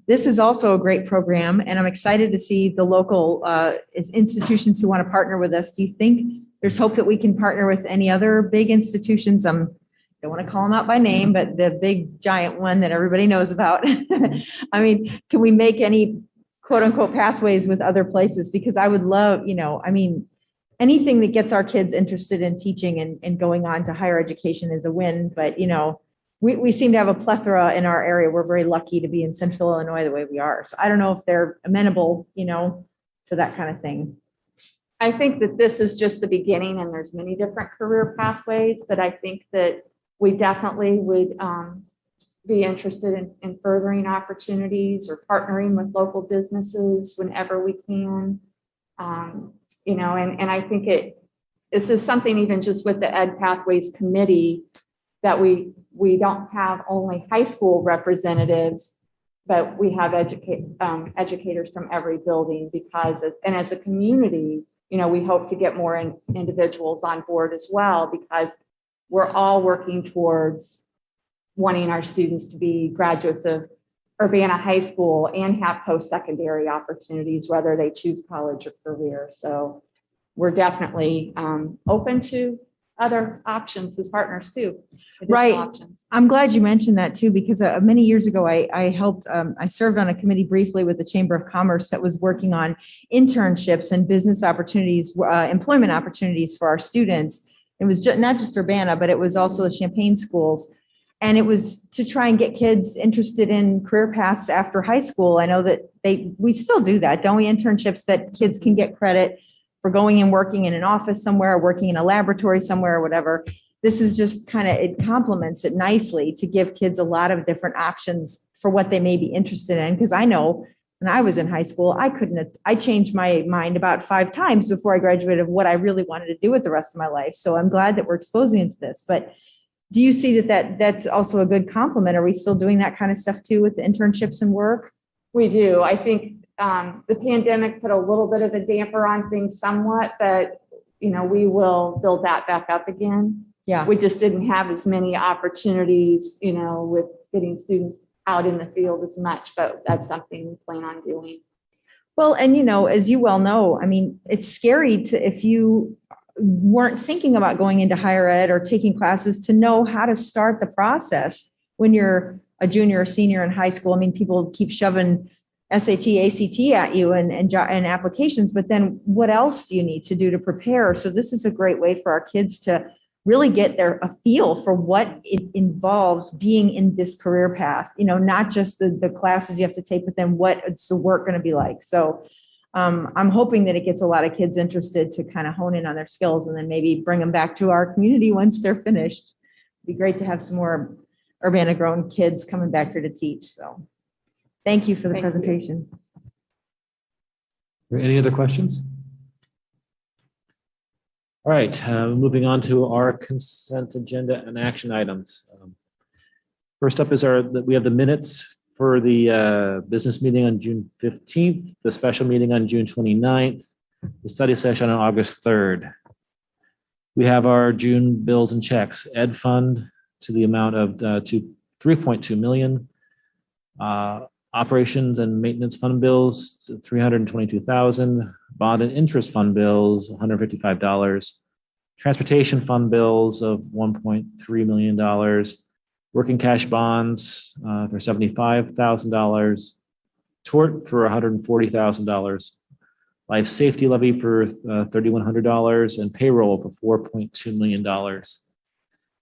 This is also a great program, and I'm excited to see the local institutions who want to partner with us. Do you think there's hope that we can partner with any other big institutions? Don't want to call them out by name, but the big giant one that everybody knows about. I mean, can we make any quote unquote pathways with other places? Because I would love, anything that gets our kids interested in teaching and going on to higher education is a win. But, we seem to have a plethora in our area. We're very lucky to be in Central Illinois the way we are. So I don't know if they're amenable, to that kind of thing. I think that this is just the beginning and there's many different career pathways, but I think that we definitely would be interested in furthering opportunities or partnering with local businesses whenever we can. You know, and I think this is something even just with the Ed Pathways Committee that we don't have only high school representatives, but we have educators from every building because, and as a community, you know, we hope to get more individuals on board as well, because we're all working towards wanting our students to be graduates of Urbana High School and have post-secondary opportunities, whether they choose college or career. So we're definitely open to other options as partners too. additional Right. Options. I'm glad you mentioned that too, because many years ago, I served on a committee briefly with the Chamber of Commerce that was working on internships and business opportunities, employment opportunities for our students. It was not just Urbana, but it was also the Champaign schools. And it was to try and get kids interested in career paths after high school. I know that we still do that, don't we? Internships that kids can get credit for going and working in an office somewhere, working in a laboratory somewhere, or whatever. This is just kind of, it complements it nicely to give kids a lot of different options for what they may be interested in. Because I know when I was in high school, I changed my mind about 5 times before I graduated of what I really wanted to do with the rest of my life. So I'm glad that we're exposing into this. But do you see that's also a good compliment? Are we still doing that kind of stuff too with the internships and work? We do. I think the pandemic put a little bit of a damper on things somewhat, but you know, we will build that back up again. Yeah. We just didn't have as many opportunities, you know, with getting students out in the field as much, but that's something we plan on doing. Well, and you know, as you well know, I mean, it's scary if you weren't thinking about going into higher ed or taking classes to know how to start the process when you're a junior or senior in high school. I mean, people keep shoving SAT, ACT at you and applications, but then what else do you need to do to prepare? So this is a great way for our kids to really get a feel for what it involves being in this career path, you know, not just the classes you have to take, but then what's the work going to be like. So I'm hoping that it gets a lot of kids interested to kind of hone in on their skills and then maybe bring them back to our community once they're finished. It'd be great to have some more Urbana grown kids coming back here to teach. So thank you for the presentation. Any other questions? All right, moving on to our consent agenda and action items. First up is we have the minutes for the business meeting on June 15th, the special meeting on June 29th, the study session on August 3rd. We have our June bills and checks. Ed fund to the amount of $3.2 million. Operations and maintenance fund bills, $322,000. Bond and interest fund bills, $155. Transportation fund bills of $1.3 million. Working cash bonds for $75,000. Tort for $140,000. Life safety levy for $3,100 and payroll for $4.2 million.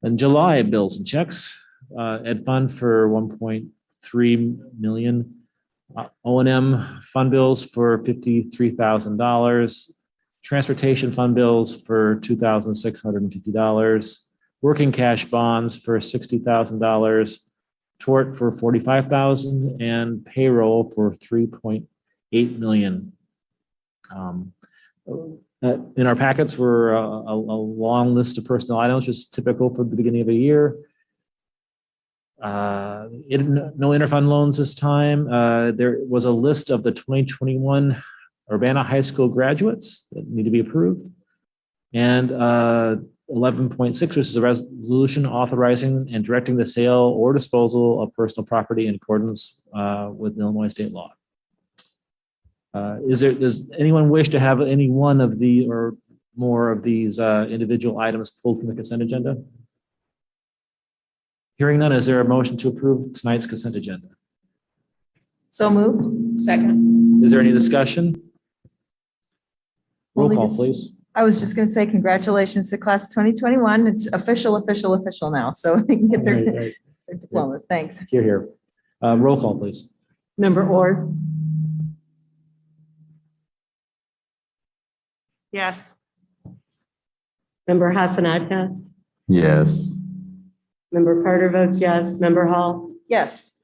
And July bills and checks, Ed fund for $1.3 million. O&M fund bills for $53,000. Transportation fund bills for $2,650. Working cash bonds for $60,000. Tort for $45,000 and payroll for $3.8 million. In our packets were a long list of personnel items, which is typical for the beginning of a year. No interfund loans this time. There was a list of the 2021 Urbana High School graduates that need to be approved. And 11.6, which is a resolution authorizing and directing the sale or disposal of personal property in accordance with Illinois state law. Does anyone wish to have any one of the or more of these individual items pulled from the consent agenda? Hearing none, is there a motion to approve tonight's consent agenda? So moved. Second. Is there any discussion? Roll Only call, this- please. I was just going to say congratulations to class 2021. It's official now. So they can get their, Right. their diplomas. Thanks. Here, here. Roll call, please. Member Orr? Yes. Member Hassanaka? Yes. Member Carter votes yes. Member Hall? Yes.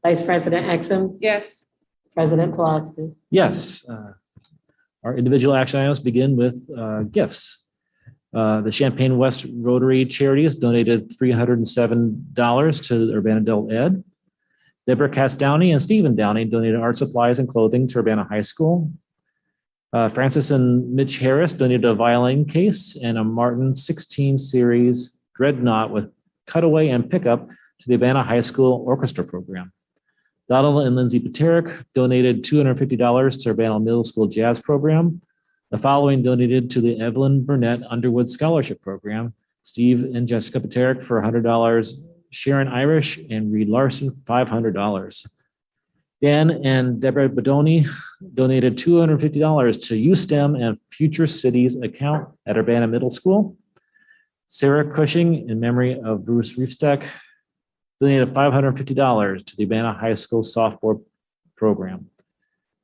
Vice President Exum, Yes. President Pulaski. Yes. Our individual action items begin with gifts. The Champaign West Rotary Charities donated $307 to Urbana Adult Ed. Deborah Cass Downey and Stephen Downey donated art supplies and clothing to Urbana High School. Francis and Mitch Harris donated a violin case and a Martin 16 series dreadnought with cutaway and pickup to the Urbana High School orchestra program. Donald and Lindsay Paterick donated $250 to Urbana Middle School jazz program. The following donated to the Evelyn Burnett Underwood Scholarship Program. Steve and Jessica Paterick for $100, Sharon Irish and Reed Larson, $500. Dan and Deborah Bodoni donated $250 to USTEM and Future Cities account at Urbana Middle School. Sarah Cushing, in memory of Bruce Reefstack, donated $550 to the Urbana High School softball program.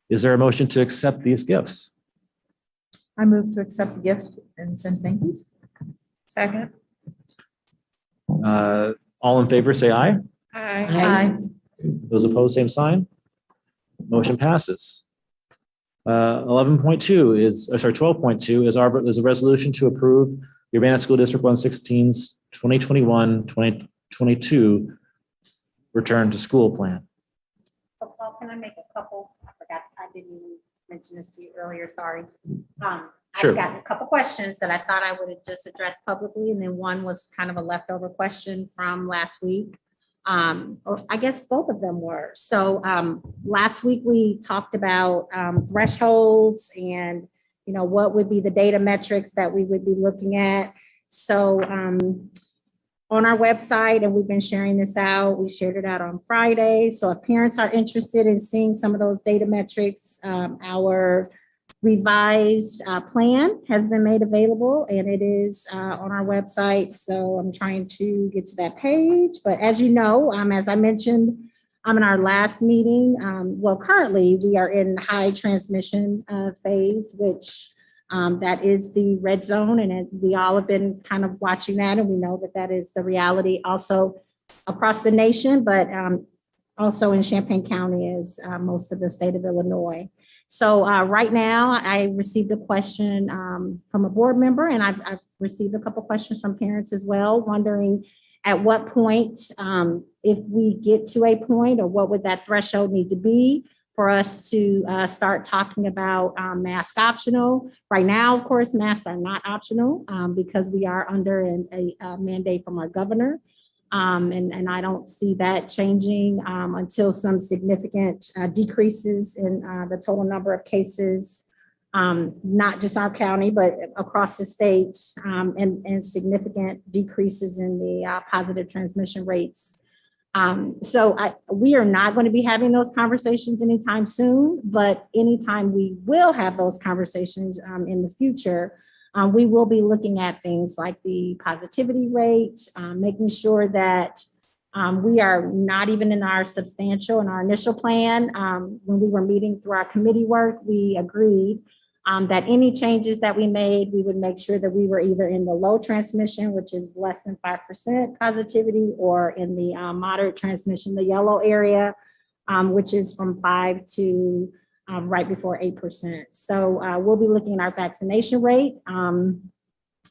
Is there a motion to accept these gifts? I move to accept the gifts and send thank yous. Second. All in favor, say aye. Aye. Aye. Those opposed, same sign. Motion passes. 11.2 is, 12.2 is a resolution to approve the Urbana School District 116's 2021-2022 return to school plan. Paul, can I make a couple? I forgot, I didn't even mention this to you earlier, sorry. Sure. I've got a couple questions that I thought I would have just addressed publicly, and then one was kind of a leftover question from last week. Or I guess both of them were. So last week we talked about thresholds and, you know, what would be the data metrics that we would be looking at. So on our website, and we've been sharing this out, we shared it out on Friday. So if parents are interested in seeing some of those data metrics, our revised plan has been made available, and it is on our website. So I'm trying to get to that page. But as you know, as I mentioned in our last meeting, well, currently we are in high transmission phase, which that is the red zone. And we all have been kind of watching that. And we know that that is the reality also across the nation, but also in Champaign County as most of the state of Illinois. So right now I received a question from a board member, and I've received a couple questions from parents as well, wondering at what point, if we get to a point, or what would that threshold need to be for us to start talking about mask optional. Right now, of course, masks are not optional because we are under a mandate from our governor. And I don't see that changing until some significant decreases in the total number of cases, not just our county, but across the state, and significant decreases in the positive transmission rates. So we are not going to be having those conversations anytime soon, but anytime we will have those conversations in the future, we will be looking at things like the positivity rate, making sure that we are not even in our initial plan. When we were meeting through our committee work, we agreed that any changes that we made, we would make sure that we were either in the low transmission, which is less than 5% positivity, or in the moderate transmission, the yellow area, which is from 5 to right before 8%. So we'll be looking at our vaccination rate,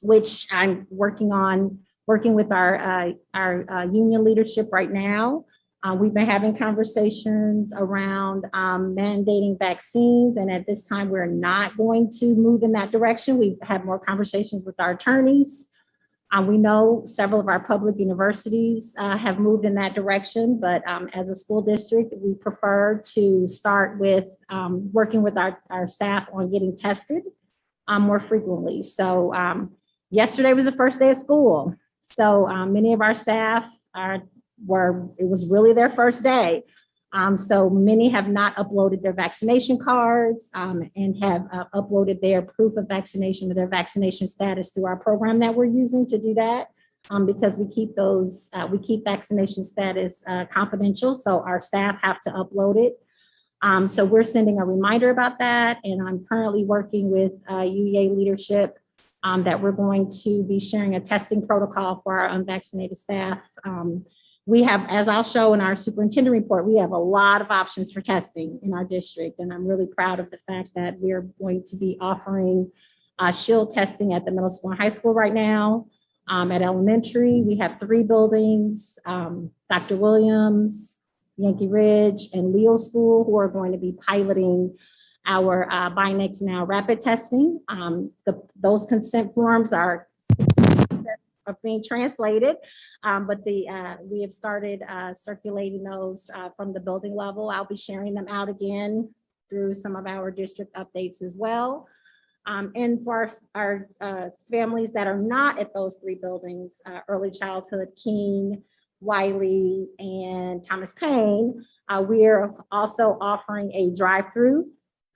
which I'm working with our union leadership right now. We've been having conversations around mandating vaccines, and at this time, we're not going to move in that direction. We've had more conversations with our attorneys. We know several of our public universities have moved in that direction, but as a school district, we prefer to start with working with our staff on getting tested more frequently. So yesterday was the first day of school. So many of our staff it was really their first day. So many have not uploaded their vaccination cards and have uploaded their proof of vaccination or their vaccination status through our program that we're using to do that, because we keep vaccination status confidential. So our staff have to upload it. So we're sending a reminder about that. And I'm currently working with UEA leadership that we're going to be sharing a testing protocol for our unvaccinated staff we have, as I'll show in our superintendent report, we have a lot of options for testing in our district. And I'm really proud of the fact that we're going to be offering shield testing at the middle school and high school right now. At elementary, we have 3 buildings, Dr. Williams, Yankee Ridge, and Leo School, who are going to be piloting our Buy Next Now rapid testing. Those consent forms are being translated, but we have started circulating those from the building level. I'll be sharing them out again through some of our district updates as well. And for our families that are not at those 3 buildings, Early Childhood, King, Wiley, and Thomas Paine, we are also offering a drive-through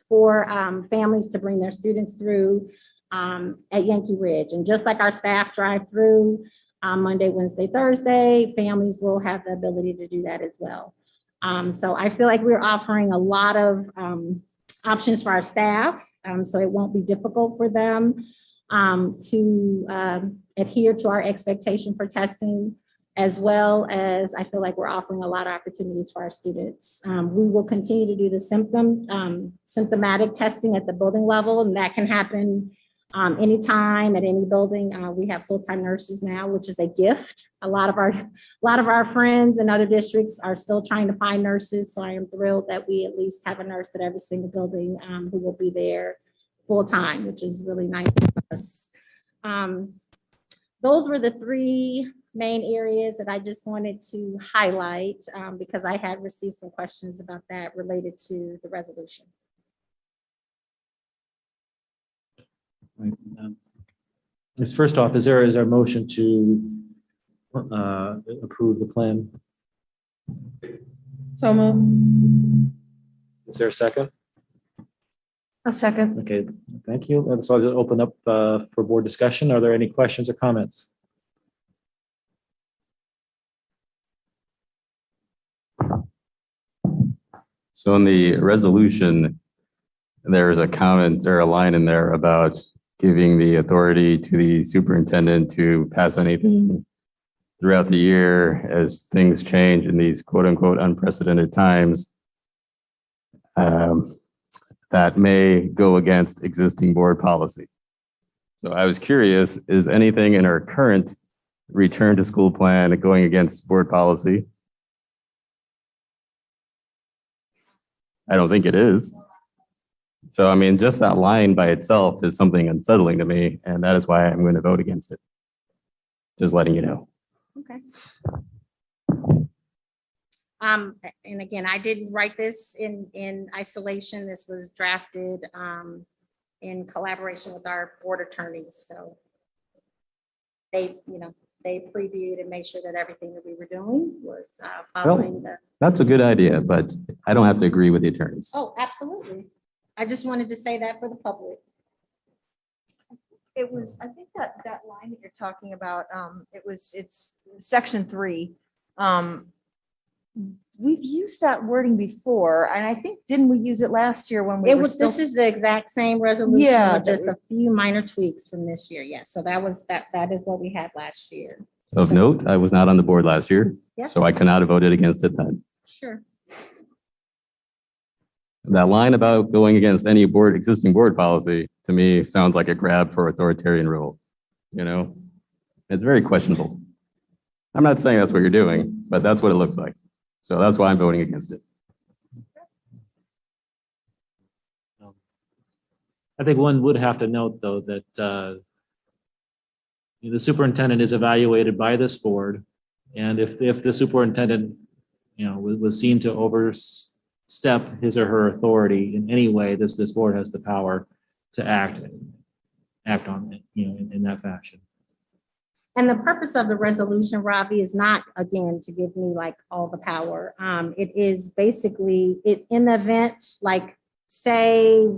for families to bring their students through at Yankee Ridge. And just like our staff drive through Monday, Wednesday, Thursday, families will have the ability to do that as well. So I feel like we're offering a lot of options for our staff, so it won't be difficult for them to adhere to our expectation for testing, as well as I feel like we're offering a lot of opportunities for our students. We will continue to do the symptomatic testing at the building level, and that can happen anytime at any building. We have full-time nurses now, which is a gift. A lot of our friends in other districts are still trying to find nurses. So I am thrilled that we at least have a nurse at every single building who will be there full-time, which is really nice for us. Those were the 3 main areas that I just wanted to highlight because I had received some questions about that related to the resolution. First off, is there a motion to approve the plan? So moved. Is there a second? A second. Okay, thank you. So I'll just open up for board discussion. Are there any questions or comments? So in the resolution, there is a comment or a line in there about giving the authority to the superintendent to pass anything throughout the year as things change in these quote unquote unprecedented times that may go against existing board policy. So I was curious, is anything in our current return to school plan going against board policy? I don't think it is. So, I mean, just that line by itself is something unsettling to me, and that is why I'm going to vote against it. Just letting you know. Okay. And again, I didn't write this in isolation. This was drafted in collaboration with our board attorneys. So they previewed and made sure that everything that we were doing was following the. That's a good idea, but I don't have to agree with the attorneys. Oh, absolutely. I just wanted to say that for the public. It was, I think that line that you're talking about, it's section 3. We've used that wording before, and I think, didn't we use it last year when we were still? This is the exact same resolution, Yeah, with just a few minor tweaks from this year. Yes, so that is what we had last year. Of note, I was not on the board last year, Yes. so I could not have voted against it then. Sure. That line about going against any existing board policy, to me, sounds like a grab for authoritarian rule. You know, it's very questionable. I'm not saying that's what you're doing, but that's what it looks like. So that's why I'm voting against it. I think one would have to note, though, that the superintendent is evaluated by this board, and if the superintendent, was seen to overstep his or her authority in any way, this board has the power to act on it, in that fashion. And the purpose of the resolution, Ravi, is not, again, to give me like all the power. It is basically in the event, like, say,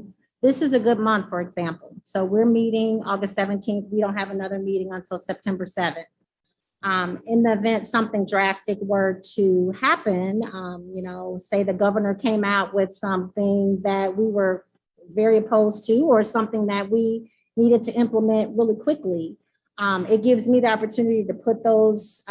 this is a good month, for example. So we're meeting August 17th. We don't have another meeting until September 7th. In the event something drastic were to happen, say the governor came out with something that we were very opposed to, or something that we needed to implement really quickly, It gives me the opportunity to put those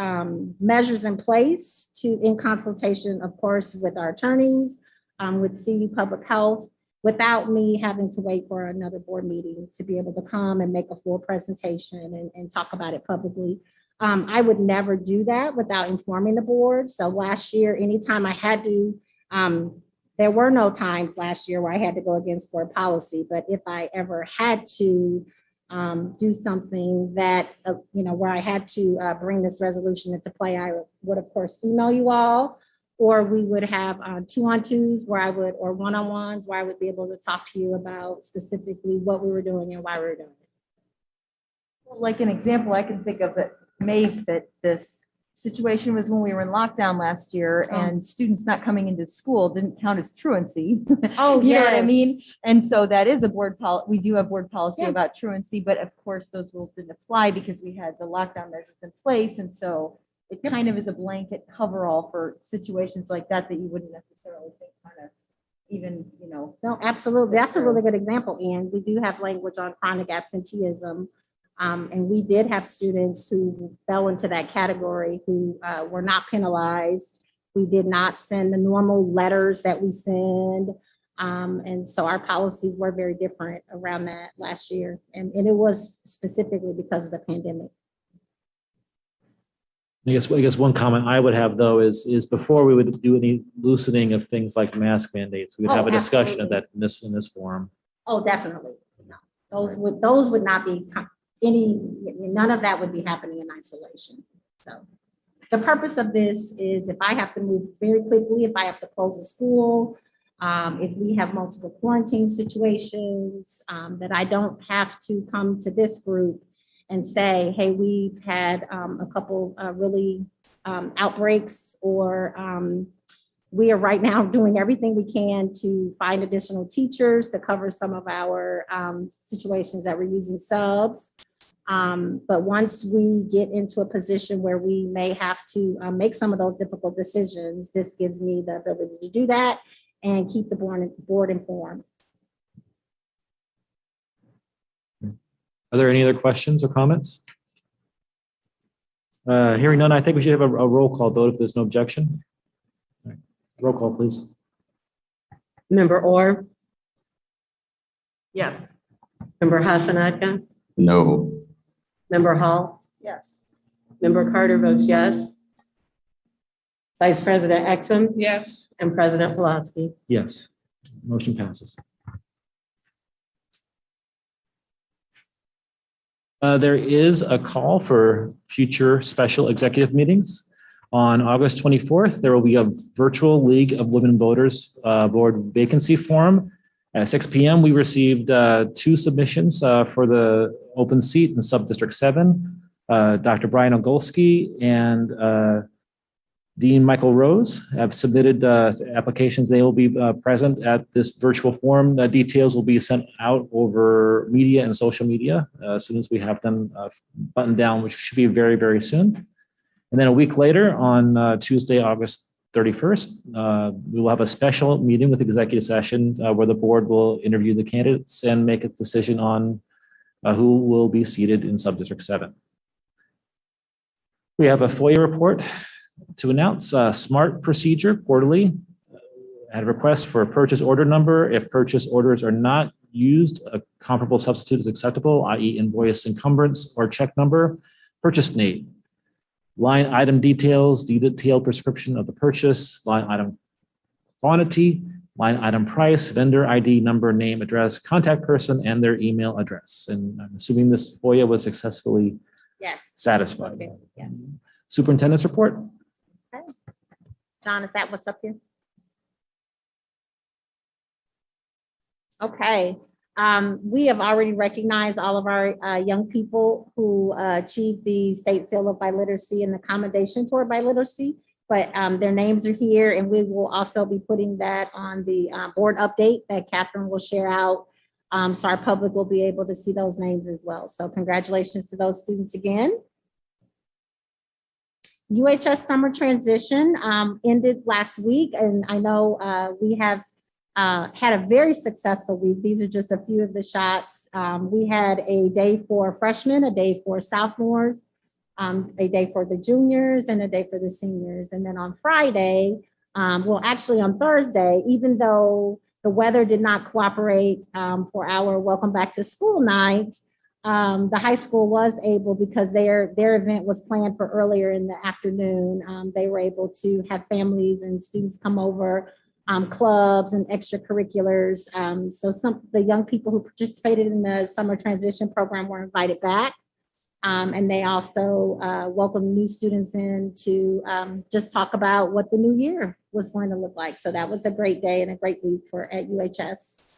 measures in place in consultation, of course, with our attorneys, with CU Public Health, without me having to wait for another board meeting to be able to come and make a full presentation and talk about it publicly. I would never do that without informing the board. So last year, anytime I had to, there were no times last year where I had to go against board policy, but if I ever had to do something that, where I had to bring this resolution into play, I would of course email you all, or we would have 2-on-2s where I would, or 1-on-1s where I would be able to talk to you about specifically what we were doing and why we were doing it. Like an example I can think of that may fit this situation was when we were in lockdown last year and students not coming into school didn't count as truancy. Oh, You know what I mean? yes. And so that is a board policy. We do have board policy Yeah. about truancy, but of course those rules didn't apply because we had the lockdown measures in place. And so it kind of is a blanket coverall for situations like that you wouldn't necessarily think kind of even, No, absolutely. That's a really good example. And we do have language on chronic absenteeism. And we did have students who fell into that category who were not penalized. We did not send the normal letters that we send. And so our policies were very different around that last year. And it was specifically because of the pandemic. I guess one comment I would have though is before we would do any loosening of things like mask mandates, we'd have a discussion of that in this forum. Oh, definitely. No, those would not be none of that would be happening in isolation. So the purpose of this is if I have to move very quickly, if I have to close a school, if we have multiple quarantine situations, that I don't have to come to this group and say, hey, we've had a couple really outbreaks, or we are right now doing everything we can to find additional teachers to cover some of our situations that we're using subs. But once we get into a position where we may have to make some of those difficult decisions, this gives me the ability to do that and keep the board informed. Are there any other questions or comments? Hearing none, I think we should have a roll call vote if there's no objection. All right. Roll call, please. Member Orr, Yes. Member Hassanaka, No. Member Hall, Yes. Member Carter votes yes. Vice President Exum Yes. and President Pulaski. Yes. Motion passes. There is a call for future special executive meetings. On August 24th, there will be a virtual League of Women Voters board vacancy forum. At 6 p.m., we received 2 submissions for the open seat in Subdistrict 7. Dr. Brian Ogolski and Dean Michael Rose have submitted applications. They will be present at this virtual forum. Details will be sent out over media and social media as soon as we have them buttoned down, which should be very, very soon. And then a week later, on Tuesday, August 31st, we will have a special meeting with executive session where the board will interview the candidates and make a decision on who will be seated in Subdistrict 7. We have a FOIA report to announce. Smart Procedure quarterly had a request for a purchase order number. If purchase orders are not used, a comparable substitute is acceptable, i.e. invoice encumbrance or check number. Purchase date. Line item details, detailed prescription of the purchase, line item quantity, line item price, vendor ID number, name, address, contact person, and their email address. And I'm assuming this FOIA was successfully satisfied. Okay. Yes. Superintendent's report. Okay. John, is that what's up here? Okay. We have already recognized all of our young people who achieved the state seal of biliteracy and accommodation toward biliteracy, but their names are here, and we will also be putting that on the board update that Catherine will share out. So our public will be able to see those names as well. So congratulations to those students again. UHS summer transition ended last week, and I know we have had a very successful week. These are just a few of the shots. We had a day for freshmen, a day for sophomores, a day for the juniors, and a day for the seniors. And then on Friday, well, actually on Thursday, even though the weather did not cooperate for our welcome back to school night, the high school was able, because their event was planned for earlier in the afternoon. They were able to have families and students come over, clubs and extracurriculars. So the young people who participated in the summer transition program were invited back. And they also welcomed new students in to just talk about what the new year was going to look like. So that was a great day and a great week at UHS.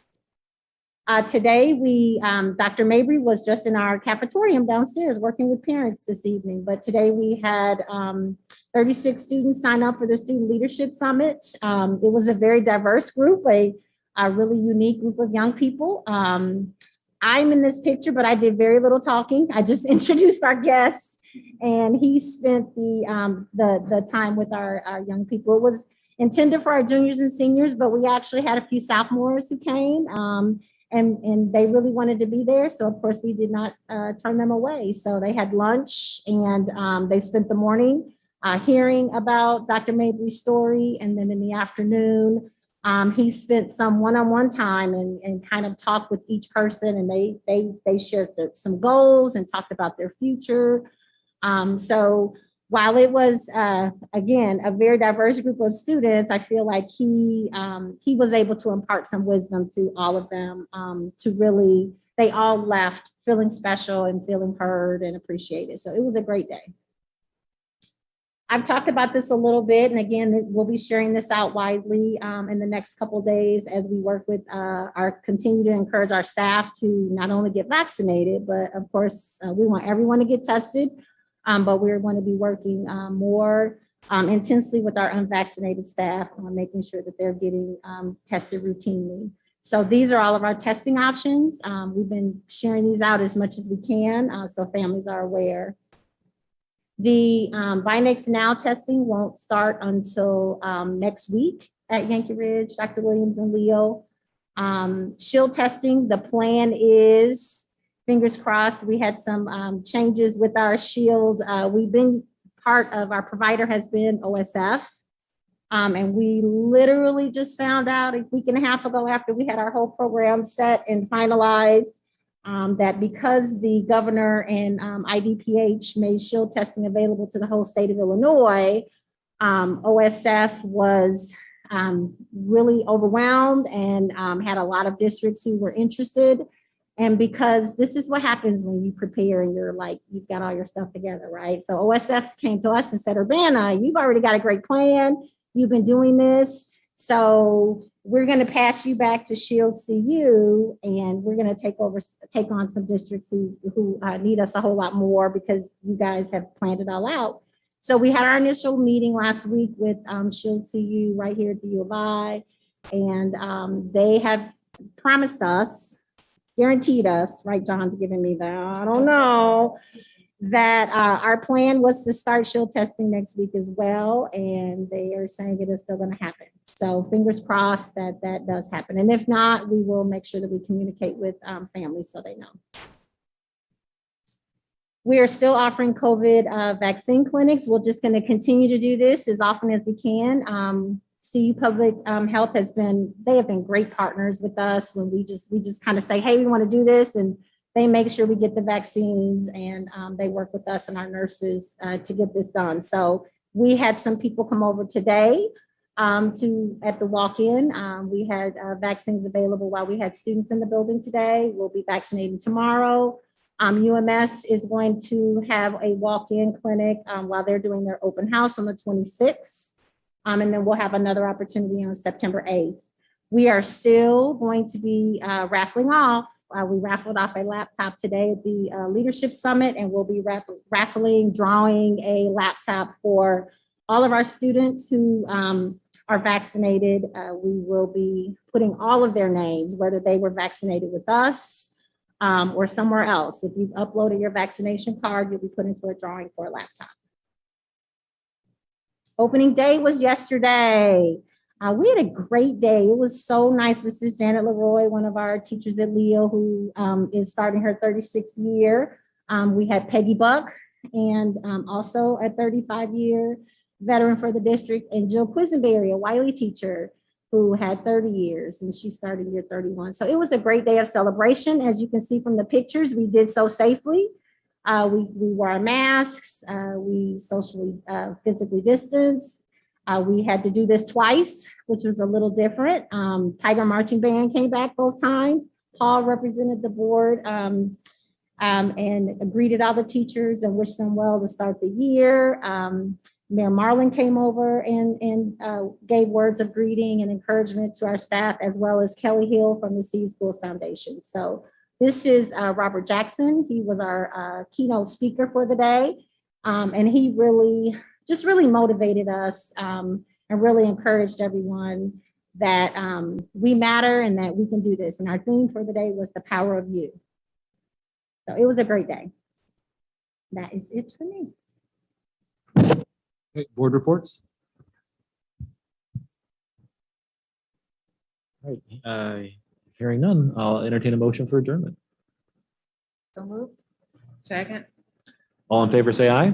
Today, Dr. Mabry was just in our cafetorium downstairs working with parents this evening. But today we had 36 students sign up for the Student Leadership Summit. It was a very diverse group, a really unique group of young people. I'm in this picture, but I did very little talking. I just introduced our guest, and he spent the time with our young people. It was intended for our juniors and seniors, but we actually had a few sophomores who came, and they really wanted to be there. So of course we did not turn them away. So they had lunch, and they spent the morning hearing about Dr. Mabry's story, and then in the afternoon, he spent some one-on-one time and kind of talked with each person, and they shared some goals and talked about their future. So while it was, again, a very diverse group of students, I feel like he was able to impart some wisdom to all of them, to really, they all left feeling special and feeling heard and appreciated. So it was a great day. I've talked about this a little bit, and again, we'll be sharing this out widely in the next couple of days as we work with continue to encourage our staff to not only get vaccinated, but of course, we want everyone to get tested, but we're going to be working more intensely with our unvaccinated staff on making sure that they're getting tested routinely. So these are all of our testing options. We've been sharing these out as much as we can, so families are aware. The Binax Now testing won't start until next week at Yankee Ridge, Dr. Williams and Leo. Shield testing, the plan is, fingers crossed, we had some changes with our Shield. We've been, part of our provider has been OSF. And we literally just found out a week and a half ago, after we had our whole program set and finalized, that because the governor and IDPH made Shield testing available to the whole state of Illinois, OSF was really overwhelmed and had a lot of districts who were interested. And because this is what happens when you prepare and you're like, you've got all your stuff together, right? So OSF came to us and said, Urbana, you've already got a great plan. You've been doing this. So we're going to pass you back to Shield CU, and we're going to take on some districts who need us a whole lot more because you guys have planned it all out. So we had our initial meeting last week with Shield CU right here at the U of I, and they have promised us, guaranteed us, right? John's giving me that, I don't know, that our plan was to start Shield testing next week as well. And they are saying it is still going to happen. So fingers crossed that that does happen. And if not, we will make sure that we communicate with families so they know. We are still offering COVID vaccine clinics. We're just going to continue to do this as often as we can. CU Public Health they have been great partners with us when we just kind of say, hey, we want to do this. And they make sure we get the vaccines, and they work with us and our nurses to get this done. So we had some people come over today at the walk-in. We had vaccines available while we had students in the building today. We'll be vaccinating tomorrow. UMS is going to have a walk-in clinic while they're doing their open house on the 26th. And then we'll have another opportunity on September 8th. We are still going to be raffling off. We raffled off a laptop today at the Leadership Summit, and we'll be drawing a laptop for all of our students who are vaccinated. We will be putting all of their names, whether they were vaccinated with us or somewhere else. If you've uploaded your vaccination card, you'll be put into a drawing for a laptop. Opening day was yesterday. We had a great day. It was so nice. This is Janet Leroy, one of our teachers at Leo, who is starting her 36th year. We had Peggy Buck, and also a 35-year veteran for the district, and Jill Quisenberry, a Wiley teacher who had 30 years, and she started year 31. So it was a great day of celebration. As you can see from the pictures, we did so safely. We wore our masks. We socially, physically distanced. We had to do this twice, which was a little different. Tiger Marching Band came back both times. Paul represented the board and greeted all the teachers and wished them well to start the year. Mayor Marlin came over and gave words of greeting and encouragement to our staff, as well as Kelly Hill from the City Schools Foundation. So this is Robert Jackson. He was our keynote speaker for the day. And he really motivated us and really encouraged everyone that we matter and that we can do this. And our theme for the day was the power of you. So it was a great day. That is it for me. Okay, board reports. All right, hearing none, I'll entertain a motion for adjournment. So moved. Second. All in favor, say aye.